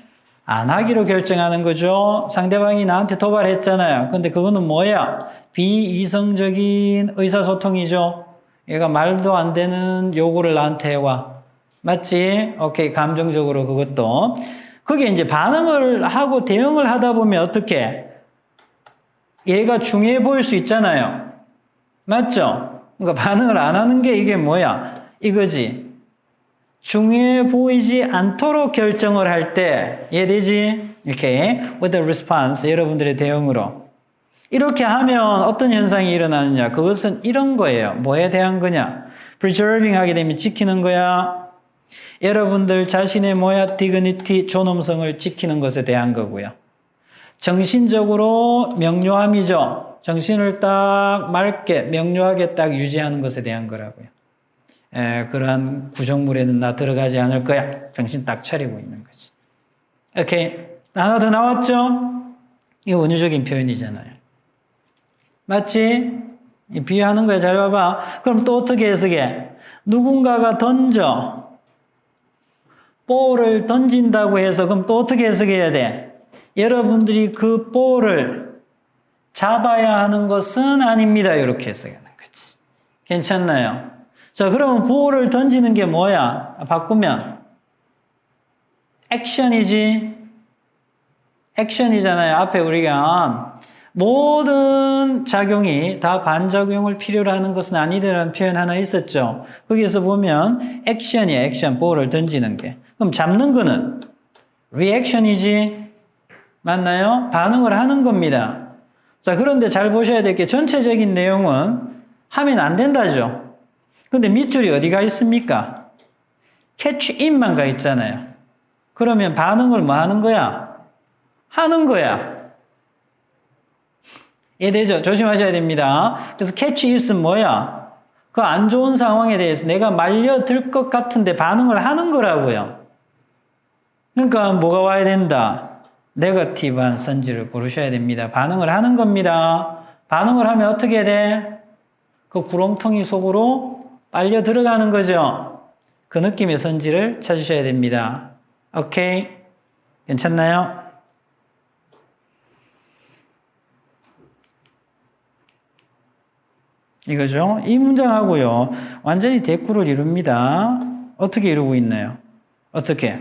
안 하기로 결정하는 거죠. 상대방이 나한테 도발했잖아요. 근데 그거는 뭐야? 비이성적인 의사소통이죠. 얘가 말도 안 되는 요구를 나한테 해와. 맞지? 오케이. 감정적으로 그것도. 그게 이제 반응을 하고 대응을 하다 보면 어떻게? 얘가 중요해 보일 수 있잖아요. 맞죠? 그러니까 반응을 안 하는 게 이게 뭐야? 이거지. 중요해 보이지 않도록 결정을 할 때, 이해되지? 이렇게, with a response, 여러분들의 대응으로. 이렇게 하면 어떤 현상이 일어나느냐? 그것은 이런 거예요. 뭐에 대한 거냐? preserving 하게 되면 지키는 거야. 여러분들 자신의 뭐야? dignity, 존엄성을 지키는 것에 대한 거고요. 정신적으로 명료함이죠. 정신을 딱 맑게, 명료하게 딱 유지하는 것에 대한 거라고요. 그러한 구정물에는 나 들어가지 않을 거야. 정신 딱 차리고 있는 거지. 오케이. 하나 더 나왔죠? 이거 원유적인 표현이잖아요. 맞지? 비유하는 거야. 잘 봐봐. 그럼 또 어떻게 해석해? 누군가가 던져. 볼을 던진다고 해서 그럼 또 어떻게 해석해야 돼? 여러분들이 그 볼을 잡아야 하는 것은 아닙니다. 이렇게 해석하는 거지. 괜찮나요? 자, 그러면 볼을 던지는 게 뭐야? 바꾸면 액션이지. 액션이잖아요. 앞에 우리가 모든 작용이 다 반작용을 필요로 하는 것은 아니다라는 표현 하나 있었죠. 거기에서 보면 액션이야. 액션. 볼을 던지는 게. 그럼 잡는 거는 리액션이지. 맞나요? 반응을 하는 겁니다. 자, 그런데 잘 보셔야 될 게 전체적인 내용은 하면 안 된다죠. 근데 밑줄이 어디가 있습니까? catch in만 가 있잖아요. 그러면 반응을 뭐 하는 거야? 하는 거야. 이해되죠? 조심하셔야 됩니다. 그래서 catch it은 뭐야? 그 안 좋은 상황에 대해서 내가 말려들 것 같은데 반응을 하는 거라고요. 그러니까 뭐가 와야 된다? 네거티브한 선지를 고르셔야 됩니다. 반응을 하는 겁니다. 반응을 하면 어떻게 돼? 그 구렁텅이 속으로 빨려 들어가는 거죠. 그 느낌의 선지를 찾으셔야 됩니다. 오케이? 괜찮나요? 이거죠. 이 문장하고요. 완전히 대꾸를 이룹니다. 어떻게 이루고 있나요? 어떻게?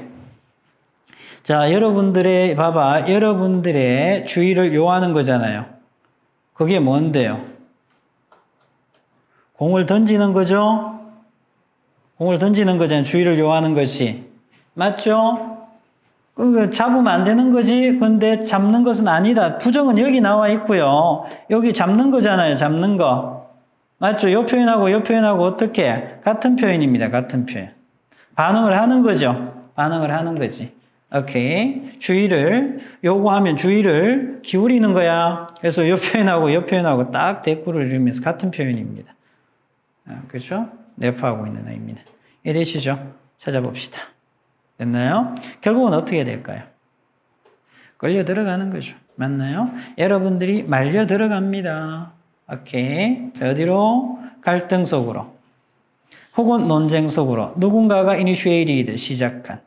자, 여러분들의, 봐봐. 여러분들의 주의를 요하는 거잖아요. 그게 뭔데요? 공을 던지는 거죠? 공을 던지는 거잖아요. 주의를 요하는 것이. 맞죠? 잡으면 안 되는 거지. 근데 잡는 것은 아니다. 부정은 여기 나와 있고요. 여기 잡는 거잖아요. 잡는 거. 맞죠? 요 표현하고 요 표현하고 어떻게? 같은 표현입니다. 같은 표현. 반응을 하는 거죠. 반응을 하는 거지. 오케이. 주의를 요구하면 주의를 기울이는 거야. 그래서 요 표현하고 요 표현하고 딱 대꾸를 이루면서 같은 표현입니다. 그렇죠? 내포하고 있는 의미는. 이해되시죠? 찾아봅시다. 됐나요? 결국은 어떻게 될까요? 끌려 들어가는 거죠. 맞나요? 여러분들이 말려 들어갑니다. 오케이. 자, 어디로? 갈등 속으로. 혹은 논쟁 속으로. 누군가가 initiated, 시작한.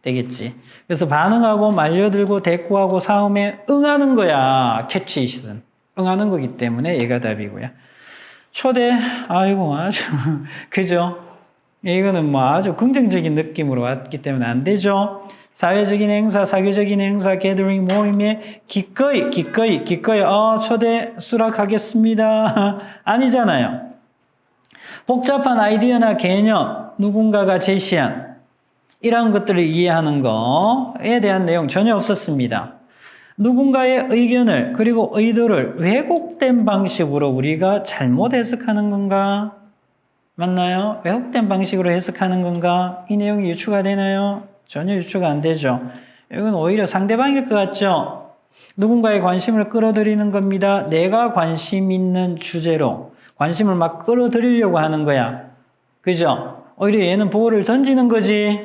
되겠지. 그래서 반응하고 말려들고 대꾸하고 싸움에 응하는 거야. 캐치잇은. 응하는 거기 때문에 얘가 답이고요. 초대, 아이고, 아주, 그죠? 이거는 뭐 아주 긍정적인 느낌으로 왔기 때문에 안 되죠? 사회적인 행사, 사교적인 행사, 게더링 모임에 기꺼이, 초대 수락하겠습니다. 아니잖아요. 복잡한 아이디어나 개념, 누군가가 제시한 이런 것들을 이해하는 거에 대한 내용 전혀 없었습니다. 누군가의 의견을 그리고 의도를 왜곡된 방식으로 우리가 잘못 해석하는 건가? 맞나요? 왜곡된 방식으로 해석하는 건가? 이 내용이 유추가 되나요? 전혀 유추가 안 되죠. 이건 오히려 상대방일 것 같죠? 누군가의 관심을 끌어들이는 겁니다. 내가 관심 있는 주제로 관심을 막 끌어들이려고 하는 거야. 그죠? 오히려 얘는 보호를 던지는 거지.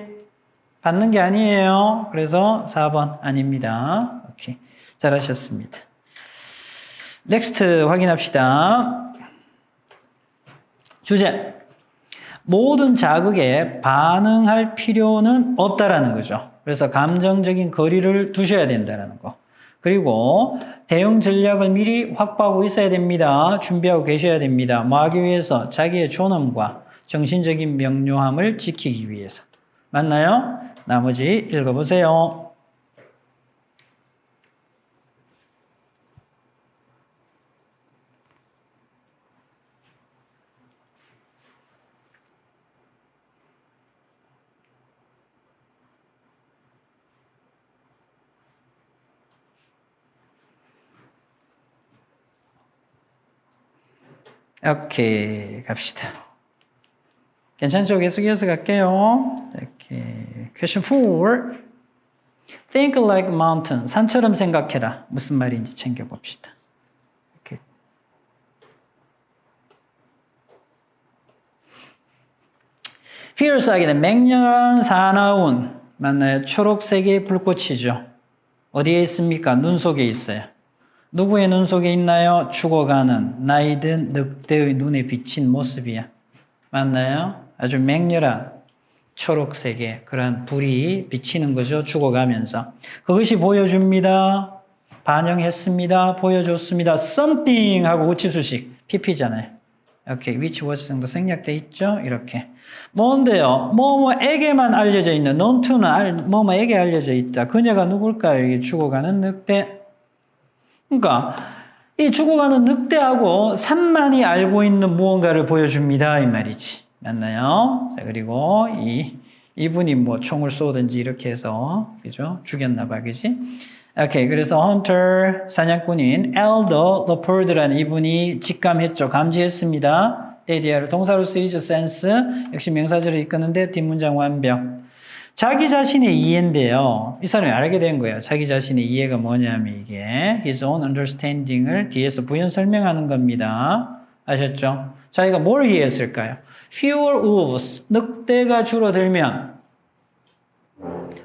받는 게 아니에요. 그래서 4번 아닙니다. 오케이. 잘하셨습니다. 넥스트 확인합시다. 주제. 모든 자극에 반응할 필요는 없다라는 거죠. 그래서 감정적인 거리를 두셔야 된다는 거. 그리고 대응 전략을 미리 확보하고 있어야 됩니다. 준비하고 계셔야 됩니다. 뭐 하기 위해서? 자기의 존엄과 정신적인 명료함을 지키기 위해서. 맞나요? 나머지 읽어보세요. 오케이, 갑시다. 괜찮죠? 계속 이어서 갈게요. 이렇게. Question 4. Think like mountain. 산처럼 생각해라. 무슨 말인지 챙겨봅시다. 이렇게. fierce하게는 맹렬한 사나운. 맞나요? 초록색의 불꽃이죠. 어디에 있습니까? 눈 속에 있어요. 누구의 눈 속에 있나요? 죽어가는 나이든 늑대의 눈에 비친 모습이야. 맞나요? 아주 맹렬한 초록색의 그런 불이 비치는 거죠. 죽어가면서. 그것이 보여줍니다. 반영했습니다. 보여줬습니다. something 하고 우치수식 PP잖아요. 이렇게 which was 정도 생략돼 있죠. 이렇게. 뭔데요? 뭐뭐에게만 알려져 있는 known to는 뭐뭐에게 알려져 있다. 그녀가 누굴까요? 이게 죽어가는 늑대. 그러니까 이 죽어가는 늑대하고 산만이 알고 있는 무언가를 보여줍니다. 이 말이지. 맞나요? 자, 그리고 이분이 뭐 총을 쏘든지 이렇게 해서 그죠? 죽였나 봐. 그지? 오케이. 그래서 헌터 사냥꾼인 엘더 러퍼드라는 이분이 직감했죠. 감지했습니다. 데디아를 동사로 쓰이죠. 센스. 역시 명사절을 이끄는데 뒷문장 완벽. 자기 자신의 이해인데요. 이 사람이 알게 된 거예요. 자기 자신의 이해가 뭐냐면 이게 his own understanding을 뒤에서 부연 설명하는 겁니다. 아셨죠? 자기가 뭘 이해했을까요? Fewer wolves, 늑대가 줄어들면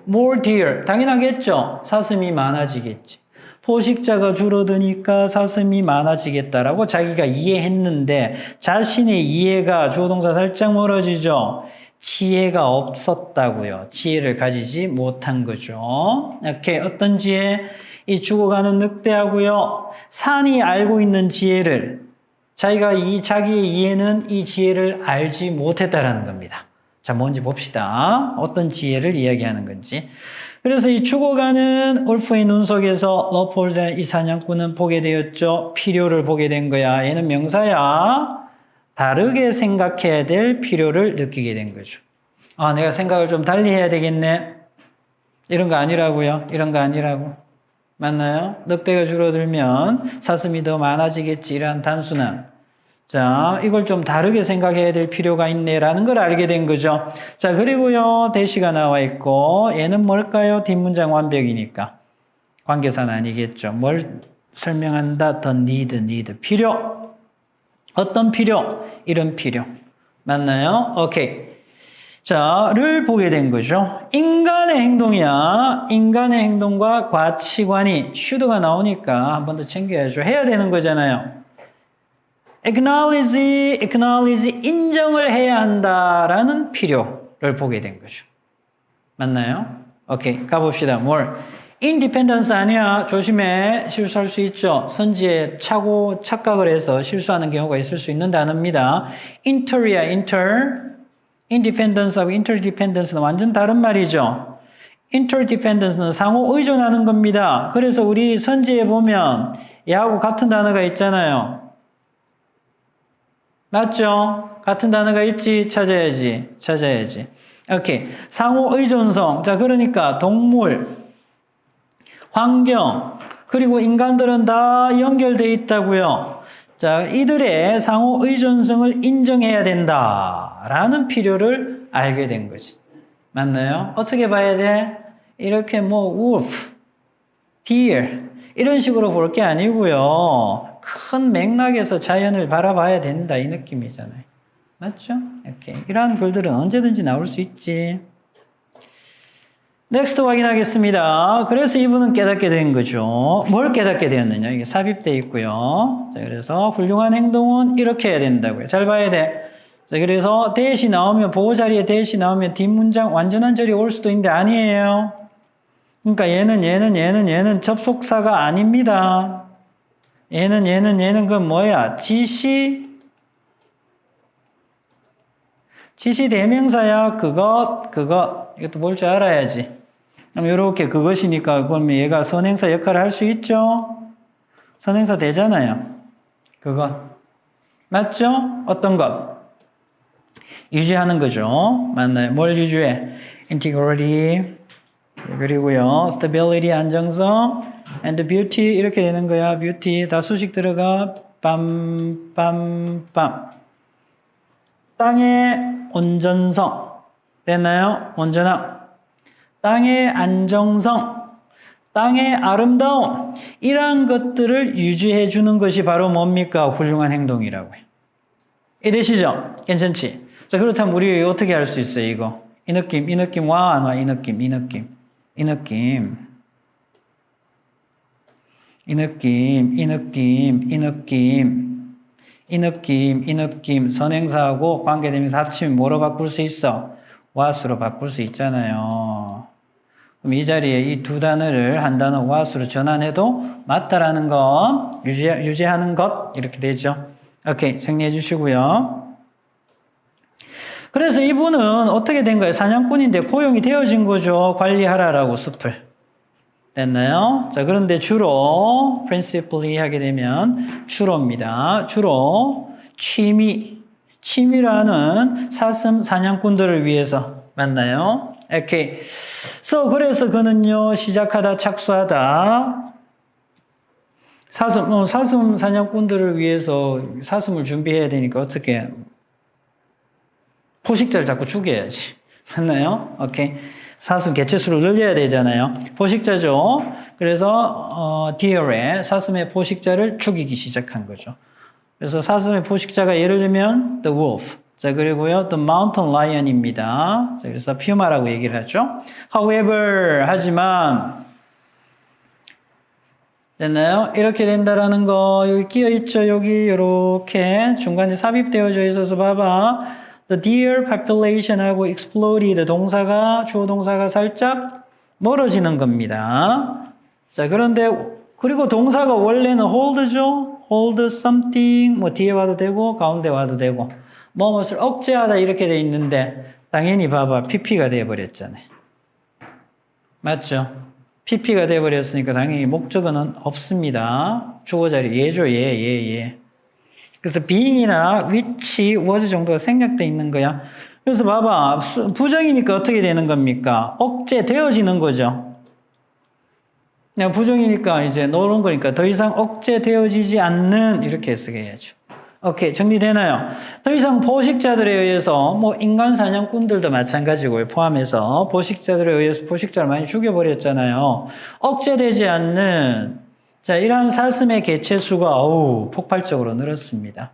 more deer, 당연하겠죠? 사슴이 많아지겠지. 포식자가 줄어드니까 사슴이 많아지겠다라고 자기가 이해했는데 자신의 이해가 주어동사 살짝 멀어지죠? 지혜가 없었다고요. 지혜를 가지지 못한 거죠. 이렇게 어떤 지혜? 이 죽어가는 늑대하고요. 산이 알고 있는 지혜를 자기의 이해는 이 지혜를 알지 못했다라는 겁니다. 자, 뭔지 봅시다. 어떤 지혜를 이야기하는 건지. 그래서 이 죽어가는 울프의 눈 속에서 러폴드라는 이 사냥꾼은 보게 되었죠. 필요를 보게 된 거야. 얘는 명사야. 다르게 생각해야 될 필요를 느끼게 된 거죠. 아, 내가 생각을 좀 달리 해야 되겠네. 이런 거 아니라고요. 이런 거 아니라고. 맞나요? 늑대가 줄어들면 사슴이 더 많아지겠지. 이런 단순한. 자, 이걸 좀 다르게 생각해야 될 필요가 있네라는 걸 알게 된 거죠. 자, 그리고요. 대시가 나와 있고 얘는 뭘까요? 뒷문장 완벽이니까. 관계사는 아니겠죠. 뭘 설명한다? The need. 필요. 어떤 필요? 이런 필요. 맞나요? 오케이. 자, 를 보게 된 거죠. 인간의 행동이야. 인간의 행동과 가치관이 should가 나오니까 한 번 더 챙겨야죠. 해야 되는 거잖아요. acknowledge, 인정을 해야 한다라는 필요를 보게 된 거죠. 맞나요? 오케이, 가봅시다. 뭘? independence 아니야. 조심해. 실수할 수 있죠. 선지에 착각을 해서 실수하는 경우가 있을 수 있는 단어입니다. inter이야, independence하고 interdependence는 완전 다른 말이죠. interdependence는 상호 의존하는 겁니다. 그래서 우리 선지에 보면 얘하고 같은 단어가 있잖아요. 맞죠? 같은 단어가 있지? 찾아야지. 오케이. 상호 의존성. 자, 그러니까 동물, 환경, 그리고 인간들은 다 연결되어 있다고요. 자, 이들의 상호 의존성을 인정해야 된다라는 필요를 알게 된 거지. 맞나요? 어떻게 봐야 돼? 이렇게 뭐 wolf, deer 이런 식으로 볼 게 아니고요. 큰 맥락에서 자연을 바라봐야 된다 이 느낌이잖아요. 맞죠? 이렇게 이러한 글들은 언제든지 나올 수 있지. 넥스트 확인하겠습니다. 그래서 이분은 깨닫게 된 거죠. 뭘 깨닫게 되었느냐? 이게 삽입되어 있고요. 자, 그래서 훌륭한 행동은 이렇게 해야 된다고요. 잘 봐야 돼. 자, 그래서 대시 나오면, 보호 자리에 대시 나오면 뒷문장 완전한 절이 올 수도 있는데 아니에요. 그러니까 얘는 접속사가 아닙니다. 얘는 그건 뭐야? 지시 대명사야. 그것. 이것도 볼 줄 알아야지. 그럼 이렇게 그것이니까 그러면 얘가 선행사 역할을 할 수 있죠? 선행사 되잖아요. 그것. 맞죠? 어떤 것? 유지하는 거죠. 맞나요? 뭘 유지해? integrity 그리고요. stability 안정성 and beauty 이렇게 되는 거야. beauty 다 수식 들어가. 빰. 땅의 온전성 됐나요? 온전함. 땅의 안정성, 땅의 아름다움 이러한 것들을 유지해 주는 것이 바로 뭡니까? 훌륭한 행동이라고요. 이해되시죠? 괜찮지? 자, 그렇다면 우리 어떻게 할 수 있어요? 이거 이 느낌 와 안 와? 이 느낌 선행사하고 관계대명사 합치면 뭐로 바꿀 수 있어? what으로 바꿀 수 있잖아요. 그럼 이 자리에 이 두 단어를 한 단어 what으로 전환해도 맞다라는 것, 유지하는 것 이렇게 되죠. 오케이, 정리해 주시고요. 그래서 이분은 어떻게 된 거예요? 사냥꾼인데 고용이 되어진 거죠. 관리하라라고 숲을. 됐나요? 자, 그런데 주로 principally 하게 되면 주로입니다. 주로 취미라는 사슴 사냥꾼들을 위해서 맞나요? 오케이. 그래서 그는요 시작하다 착수하다 사슴 사냥꾼들을 위해서 사슴을 준비해야 되니까 어떻게 포식자를 자꾸 죽여야지. 맞나요? 오케이. 사슴 개체수를 늘려야 되잖아요. 포식자죠. 그래서 deer의 사슴의 포식자를 죽이기 시작한 거죠. 그래서 사슴의 포식자가 예를 들면 the wolf. 자, 그리고요 the mountain lion입니다. 자, 그래서 puma라고 얘기를 하죠. However, 하지만 됐나요? 이렇게 된다라는 거 여기 끼어 있죠. 여기 이렇게 중간에 삽입되어져 있어서 봐봐. The deer population하고 exploded 동사가 주어 동사가 살짝 멀어지는 겁니다. 자, 그런데 그리고 동사가 원래는 hold죠. hold something 뭐 뒤에 와도 되고 가운데 와도 되고 무엇을 억제하다 이렇게 돼 있는데 당연히 봐봐 pp가 돼 버렸잖아요. 맞죠? pp가 돼 버렸으니까 당연히 목적어는 없습니다. 주어 자리 얘죠. 얘. 그래서 being이나 which, was 정도가 생략돼 있는 거야. 그래서 봐봐. 부정이니까 어떻게 되는 겁니까? 억제되어지는 거죠. 부정이니까 이제 놓은 거니까 더 이상 억제되어지지 않는 이렇게 해석해야죠. 오케이, 정리되나요? 더 이상 포식자들에 의해서 뭐 인간 사냥꾼들도 마찬가지고요. 포함해서 포식자들에 의해서 포식자를 많이 죽여버렸잖아요. 억제되지 않는 자, 이러한 사슴의 개체 수가 폭발적으로 늘었습니다.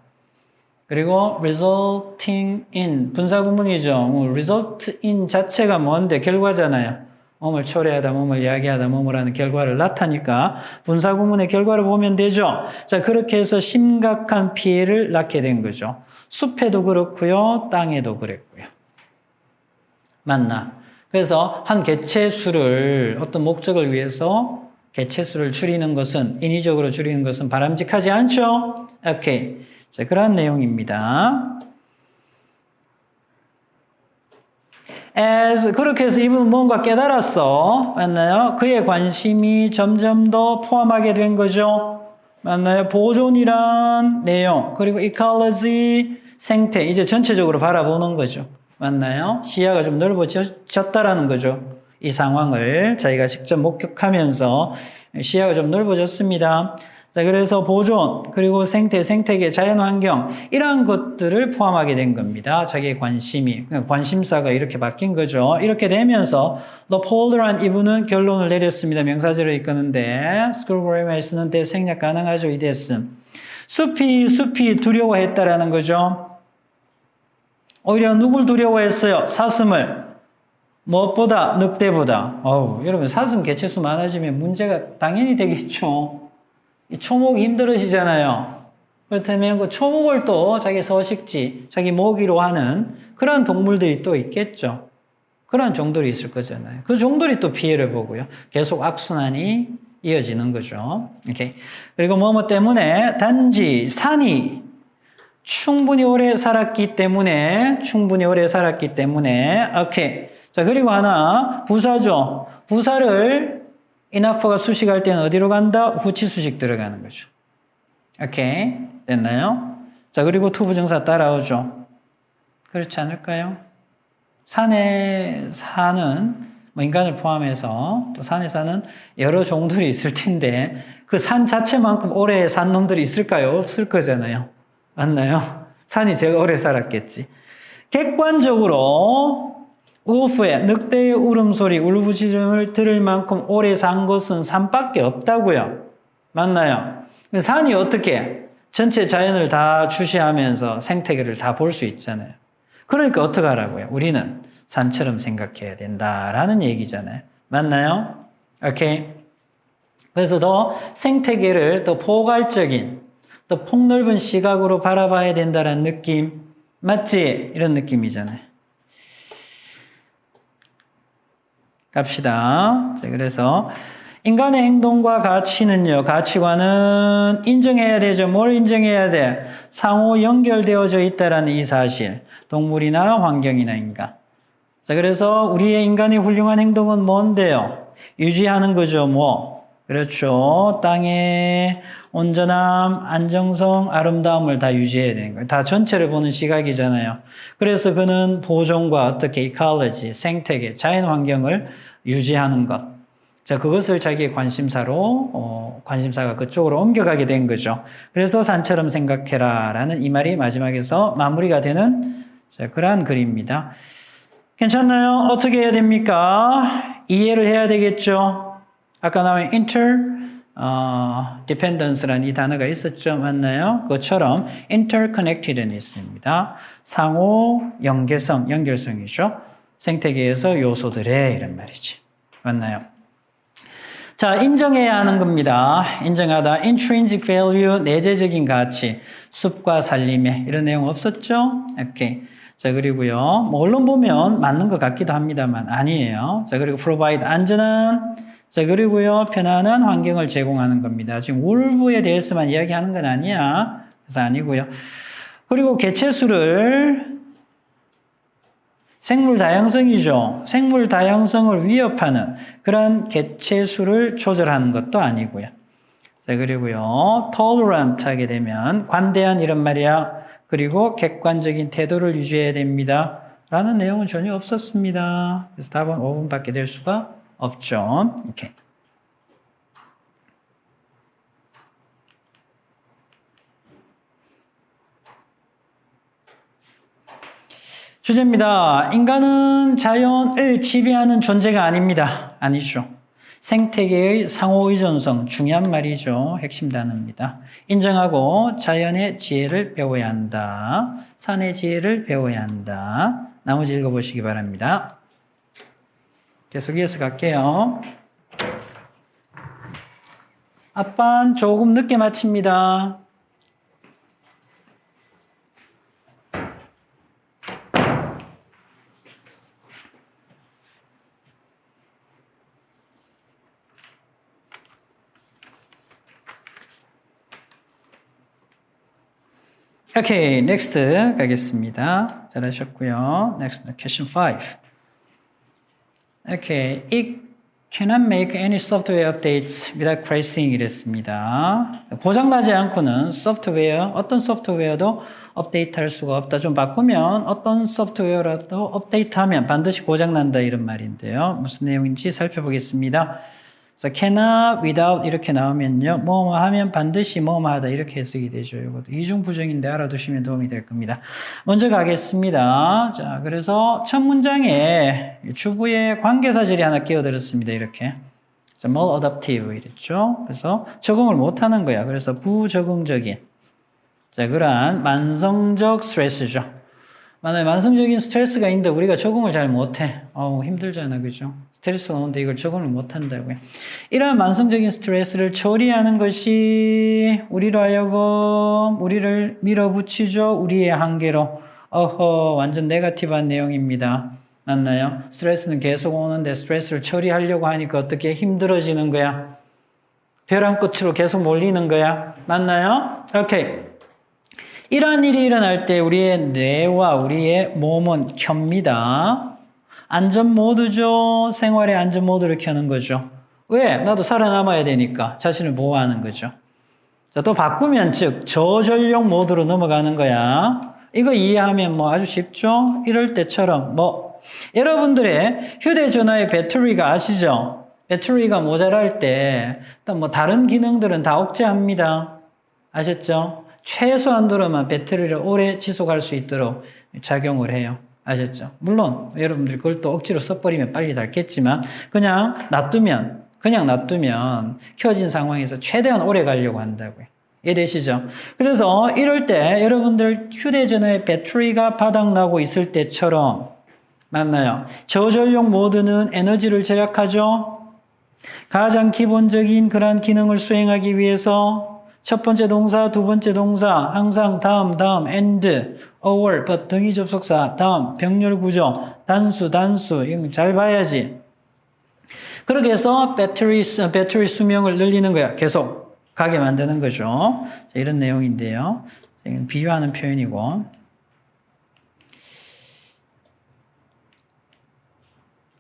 그리고 resulting in 분사구문이죠. result in 자체가 뭔데 결과잖아요. 몸을 초래하다, 몸을 이야기하다, 몸을 하는 결과를 낳다니까 분사구문의 결과를 보면 되죠. 자, 그렇게 해서 심각한 피해를 낳게 된 거죠. 숲에도 그렇고요, 땅에도 그랬고요. 맞나? 그래서 한 개체수를 어떤 목적을 위해서 개체수를 줄이는 것은 인위적으로 줄이는 것은 바람직하지 않죠. 오케이. 자, 그런 내용입니다. 그렇게 해서 이분은 뭔가 깨달았어. 맞나요? 그의 관심이 점점 더 포함하게 된 거죠. 맞나요? 보존이란 내용, 그리고 ecology, 생태, 이제 전체적으로 바라보는 거죠. 맞나요? 시야가 좀 넓어졌다라는 거죠. 이 상황을 저희가 직접 목격하면서 시야가 좀 넓어졌습니다. 자, 그래서 보존, 그리고 생태, 생태계, 자연환경, 이러한 것들을 포함하게 된 겁니다. 자기의 관심사가 이렇게 바뀐 거죠. 이렇게 되면서, The Polder한 이분은 결론을 내렸습니다. 명사절을 이끄는데, 스쿨브레임에 쓰는데 생략 가능하죠. 이 됐음. 숲이 두려워했다라는 거죠. 오히려 누굴 두려워했어요? 사슴을. 무엇보다? 늑대보다. 여러분, 사슴 개체수 많아지면 문제가 당연히 되겠죠. 초목이 힘들으시잖아요. 그렇다면 그 초목을 또 자기 서식지, 자기 먹이로 하는 그런 동물들이 또 있겠죠. 그런 종들이 있을 거잖아요. 그 종들이 또 피해를 보고요. 계속 악순환이 이어지는 거죠. 이렇게. 그리고 뭐뭐 때문에 단지 산이 충분히 오래 살았기 때문에 오케이. 자, 그리고 하나 부사죠. 부사를 enough가 수식할 때는 어디로 간다? 후치 수식 들어가는 거죠. 오케이. 됐나요? 자, 그리고 투부정사 따라오죠. 그렇지 않을까요? 산에 사는, 인간을 포함해서 또 산에 사는 여러 종들이 있을 텐데, 그 산 자체만큼 오래 산 놈들이 있을까요? 없을 거잖아요. 맞나요? 산이 제일 오래 살았겠지. 객관적으로 울프의 늑대의 울음소리, 울부짖음을 들을 만큼 오래 산 것은 산밖에 없다고요. 맞나요? 산이 어떻게 전체 자연을 다 주시하면서 생태계를 다 볼 수 있잖아요. 그러니까 어떻게 하라고요? 우리는 산처럼 생각해야 된다라는 얘기잖아요. 맞나요? 오케이. 그래서 더 생태계를 더 포괄적인, 더 폭넓은 시각으로 바라봐야 된다는 느낌. 맞지? 이런 느낌이잖아요. 갑시다. 자, 그래서 인간의 행동과 가치는요. 가치관은 인정해야 되죠. 뭘 인정해야 돼? 상호 연결되어져 있다라는 이 사실. 동물이나 환경이나 인간. 자, 그래서 우리의 인간의 훌륭한 행동은 뭔데요? 유지하는 거죠. 뭐? 그렇죠. 땅의 온전함, 안정성, 아름다움을 다 유지해야 되는 거예요. 다 전체를 보는 시각이잖아요. 그래서 그는 보존과 어떻게 이컬러지, 생태계, 자연환경을 유지하는 것. 자, 그것을 자기의 관심사가 그쪽으로 옮겨가게 된 거죠. 그래서 산처럼 생각해라 라는 이 말이 마지막에서 마무리가 되는 그러한 글입니다. 괜찮나요? 어떻게 해야 됩니까? 이해를 해야 되겠죠. 아까 나온 dependence라는 이 단어가 있었죠. 맞나요? 그것처럼 interconnected는 있습니다. 상호 연결성이죠. 생태계에서 요소들의 이런 말이지. 맞나요? 자, 인정해야 하는 겁니다. 인정하다. intrinsic value, 내재적인 가치. 숲과 산림에 이런 내용 없었죠? 오케이. 자, 그리고요. 언론 보면 맞는 것 같기도 합니다만 아니에요. 자, 그리고 provide 안전한, 자, 그리고요. 편안한 환경을 제공하는 겁니다. 지금 울브에 대해서만 이야기하는 건 아니야. 그래서 아니고요. 그리고 개체수를 생물 다양성이죠. 생물 다양성을 위협하는 그런 개체수를 조절하는 것도 아니고요. 자, 그리고요. tolerant 하게 되면 관대한 이런 말이야. 그리고 객관적인 태도를 유지해야 됩니다. 라는 내용은 전혀 없었습니다. 그래서 답은 5분밖에 될 수가 없죠. 이렇게. 주제입니다. 인간은 자연을 지배하는 존재가 아닙니다. 아니죠. 생태계의 상호의존성, 중요한 말이죠. 핵심 단어입니다. 인정하고 자연의 지혜를 배워야 한다. 산의 지혜를 배워야 한다. 나머지 읽어보시기 바랍니다. 계속 이어서 갈게요. 아빠는 조금 늦게 마칩니다. 오케이, next 가겠습니다. 잘하셨고요. Next, question 5. 오케이, it cannot make any software updates without crashing 이랬습니다. 고장나지 않고는 어떤 소프트웨어도 업데이트할 수가 없다. 좀 바꾸면 어떤 소프트웨어라도 업데이트하면 반드시 고장난다 이런 말인데요. 무슨 내용인지 살펴보겠습니다. 그래서 cannot, without 이렇게 나오면요. 뭐뭐 하면 반드시 뭐뭐 하다 이렇게 해석이 되죠. 이것도 이중부정인데 알아두시면 도움이 될 겁니다. 먼저 가겠습니다. 자, 그래서 첫 문장에 주부의 관계사절이 하나 끼어들었습니다. 이렇게. 자, more adaptive 이랬죠. 그래서 적응을 못하는 거야. 그래서 부적응적인. 자, 그러한 만성적 스트레스죠. 만약에 만성적인 스트레스가 있는데 우리가 적응을 잘 못해. 힘들잖아. 그죠? 스트레스가 오는데 이걸 적응을 못한다고요. 이러한 만성적인 스트레스를 처리하는 것이 우리로 하여금 우리를 밀어붙이죠. 우리의 한계로. 완전 네거티브한 내용입니다. 맞나요? 스트레스는 계속 오는데 스트레스를 처리하려고 하니까 어떻게 힘들어지는 거야? 벼랑 끝으로 계속 몰리는 거야. 맞나요? 오케이. 이러한 일이 일어날 때 우리의 뇌와 우리의 몸은 켭니다. 안전 모드죠. 생활의 안전 모드를 켜는 거죠. 왜? 나도 살아남아야 되니까 자신을 보호하는 거죠. 자, 또 바꾸면 즉 저전력 모드로 넘어가는 거야. 이거 이해하면 뭐 아주 쉽죠? 이럴 때처럼 여러분들의 휴대전화의 배터리가 아시죠? 배터리가 모자랄 때 또 뭐 다른 기능들은 다 억제합니다. 아셨죠? 최소한도로만 배터리를 오래 지속할 수 있도록 작용을 해요. 아셨죠? 물론 여러분들이 그걸 또 억지로 써버리면 빨리 닳겠지만 그냥 놔두면 켜진 상황에서 최대한 오래 가려고 한다고요. 이해되시죠? 그래서 이럴 때 여러분들 휴대전화의 배터리가 바닥나고 있을 때처럼 맞나요? 저전력 모드는 에너지를 절약하죠? 가장 기본적인 그런 기능을 수행하기 위해서 첫 번째 동사, 두 번째 동사, 항상 다음, and, or, but 등위 접속사, 다음, 병렬 구조, 단수, 이거 잘 봐야지. 그렇게 해서 배터리 수명을 늘리는 거야. 계속 가게 만드는 거죠. 자, 이런 내용인데요. 비유하는 표현이고.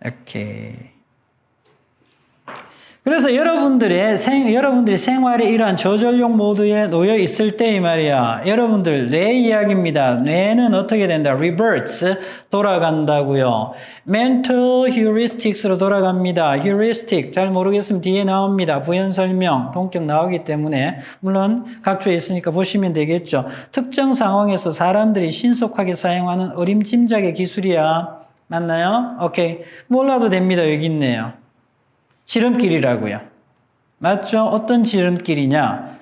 오케이. 그래서 여러분들이 생활에 이러한 저전력 모드에 놓여 있을 때 이 말이야. 여러분들 뇌 이야기입니다. 뇌는 어떻게 된다? reverts 돌아간다고요. mental heuristics로 돌아갑니다. heuristic 잘 모르겠으면 뒤에 나옵니다. 부연 설명 동격 나오기 때문에 물론 각조에 있으니까 보시면 되겠죠. 특정 상황에서 사람들이 신속하게 사용하는 어림짐작의 기술이야. 맞나요? 오케이. 몰라도 됩니다. 여기 있네요. 지름길이라고요. 맞죠? 어떤 지름길이냐?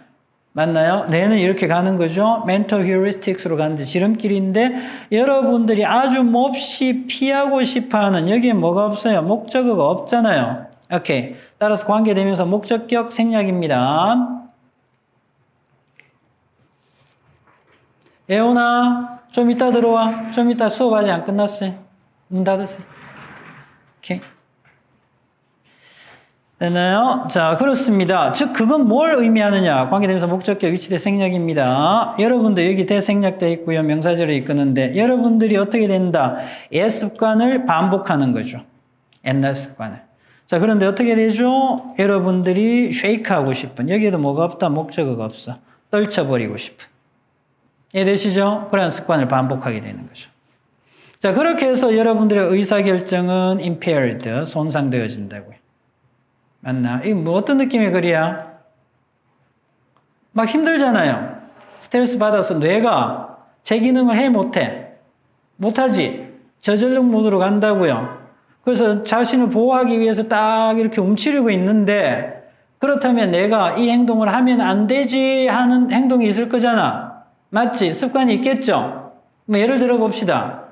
맞나요? 뇌는 이렇게 가는 거죠. mental heuristics로 가는데 지름길인데 여러분들이 아주 몹시 피하고 싶어하는 여기에 뭐가 없어요? 목적어가 없잖아요. 오케이. 따라서 관계되면서 목적격 생략입니다. 예원아, 좀 이따 들어와. 좀 이따 수업 아직 안 끝났어요. 문 닫으세요. 오케이. 되나요? 자, 그렇습니다. 즉, 그건 뭘 의미하느냐? 관계대명사 목적격 위치대 생략입니다. 여러분들 여기 대생략되어 있고요. 명사절에 이끄는데 여러분들이 어떻게 된다? 옛 습관을 반복하는 거죠. 옛날 습관을. 자, 그런데 어떻게 되죠? 여러분들이 쉐이크하고 싶은 여기에도 뭐가 없다? 목적어가 없어. 떨쳐버리고 싶은. 이해되시죠? 그런 습관을 반복하게 되는 거죠. 자, 그렇게 해서 여러분들의 의사결정은 impaired, 손상되어진다고요. 맞나? 이거 뭐 어떤 느낌의 글이야? 막 힘들잖아요. 스트레스 받아서 뇌가 제 기능을 못하지. 저전력 모드로 간다고요. 그래서 자신을 보호하기 위해서 딱 이렇게 움츠리고 있는데 그렇다면 내가 이 행동을 하면 안 되지 하는 행동이 있을 거잖아. 맞지? 습관이 있겠죠? 뭐 예를 들어 봅시다.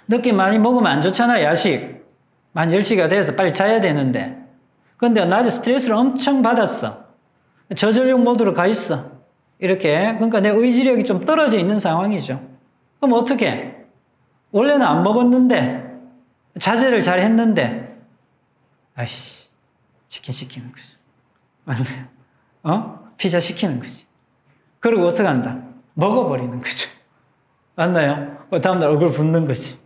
늦게 많이 먹으면 안 좋잖아, 야식. 만 10시가 돼서 빨리 자야 되는데. 근데 낮에 스트레스를 엄청 받았어. 저전력 모드로 가 있어. 이렇게. 그러니까 내 의지력이 좀 떨어져 있는 상황이죠. 그럼 어떻게? 원래는 안 먹었는데, 자제를 잘 했는데, 아이씨, 치킨 시키는 거지. 맞나요? 피자 시키는 거지. 그리고 어떻게 한다? 먹어버리는 거죠. 맞나요? 다음날 얼굴 붓는 거지.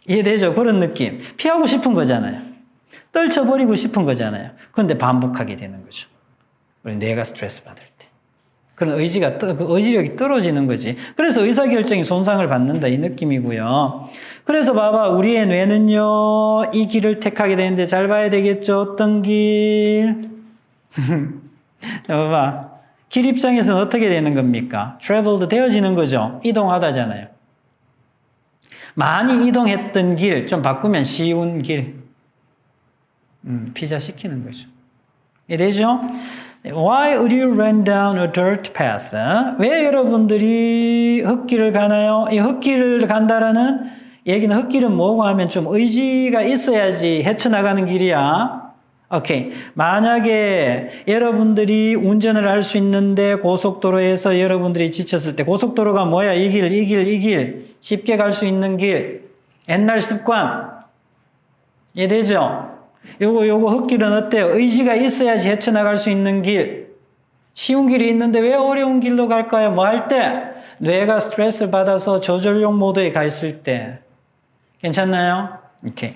이해되죠? 그런 느낌. 피하고 싶은 거잖아요. 떨쳐버리고 싶은 거잖아요. 그런데 반복하게 되는 거죠. 우리 뇌가 스트레스 받을 때. 그런 그 의지력이 떨어지는 거지. 그래서 의사결정이 손상을 받는다 이 느낌이고요. 그래서 봐봐, 우리의 뇌는요, 이 길을 택하게 되는데 잘 봐야 되겠죠. 어떤 길? 자, 봐봐. 길 입장에서는 어떻게 되는 겁니까? traveled 되어지는 거죠. 이동하다잖아요. 많이 이동했던 길, 좀 바꾸면 쉬운 길. 피자 시키는 거죠. 이해되죠? Why would you run down a dirt path? 왜 여러분들이 흙길을 가나요? 이 흙길을 간다라는 얘기는 흙길은 뭐고 하면 좀 의지가 있어야지 헤쳐나가는 길이야. 오케이. 만약에 여러분들이 운전을 할 수 있는데 고속도로에서 여러분들이 지쳤을 때 고속도로가 뭐야? 이 길. 쉽게 갈 수 있는 길. 옛날 습관. 이해되죠? 요거 흙길은 어때요? 의지가 있어야지 헤쳐나갈 수 있는 길. 쉬운 길이 있는데 왜 어려운 길로 갈까요? 뭐 할 때? 뇌가 스트레스를 받아서 조절용 모드에 가 있을 때. 괜찮나요? 오케이.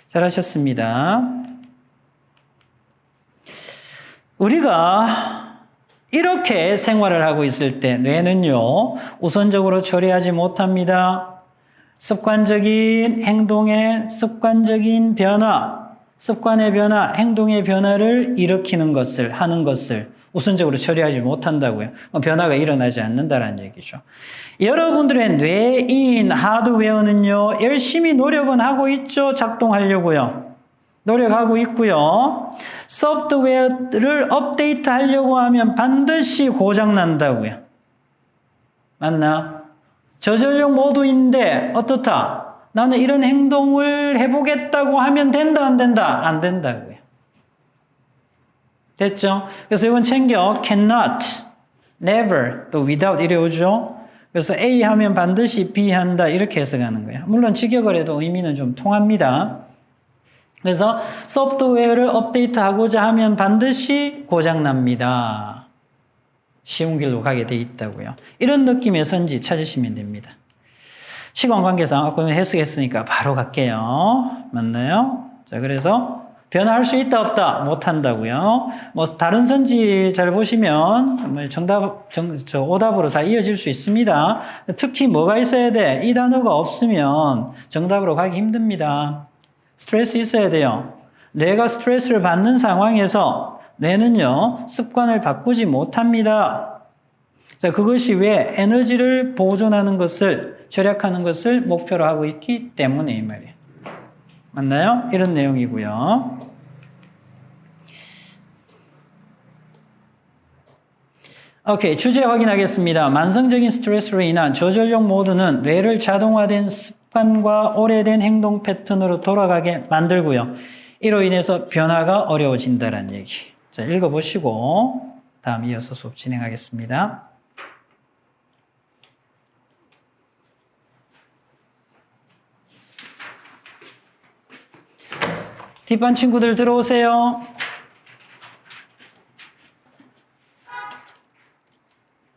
잘하셨습니다. 우리가 이렇게 생활을 하고 있을 때 뇌는요, 우선적으로 처리하지 못합니다. 습관적인 행동의 습관적인 변화, 습관의 변화, 행동의 변화를 일으키는 것을, 하는 것을 우선적으로 처리하지 못한다고요. 변화가 일어나지 않는다는 얘기죠. 여러분들의 뇌인 하드웨어는요, 열심히 노력은 하고 있죠. 작동하려고요. 노력하고 있고요. 소프트웨어를 업데이트 하려고 하면 반드시 고장난다고요. 맞나? 저전력 모드인데 어떻다? 나는 이런 행동을 해보겠다고 하면 된다, 안 된다? 안 된다고요. 됐죠? 그래서 이건 챙겨 cannot, never, 또 without 이래 오죠? 그래서 A 하면 반드시 B 한다 이렇게 해석하는 거예요. 물론 직역을 해도 의미는 좀 통합니다. 그래서 소프트웨어를 업데이트하고자 하면 반드시 고장납니다. 쉬운 길로 가게 돼 있다고요. 이런 느낌의 선지 찾으시면 됩니다. 시간 관계상 아까 해석했으니까 바로 갈게요. 맞나요? 자, 그래서 변화할 수 있다 없다 못 한다고요. 뭐 다른 선지 잘 보시면 오답으로 다 이어질 수 있습니다. 특히 뭐가 있어야 돼? 이 단어가 없으면 정답으로 가기 힘듭니다. 스트레스 있어야 돼요. 뇌가 스트레스를 받는 상황에서 뇌는요, 습관을 바꾸지 못합니다. 자, 그것이 왜 에너지를 보존하는 것을, 절약하는 것을 목표로 하고 있기 때문에 이 말이에요. 맞나요? 이런 내용이고요. 오케이, 주제 확인하겠습니다. 만성적인 스트레스로 인한 저전력 모드는 뇌를 자동화된 습관과 오래된 행동 패턴으로 돌아가게 만들고요. 이로 인해서 변화가 어려워진다는 얘기. 자, 읽어보시고 다음 이어서 수업 진행하겠습니다. 뒷반 친구들 들어오세요.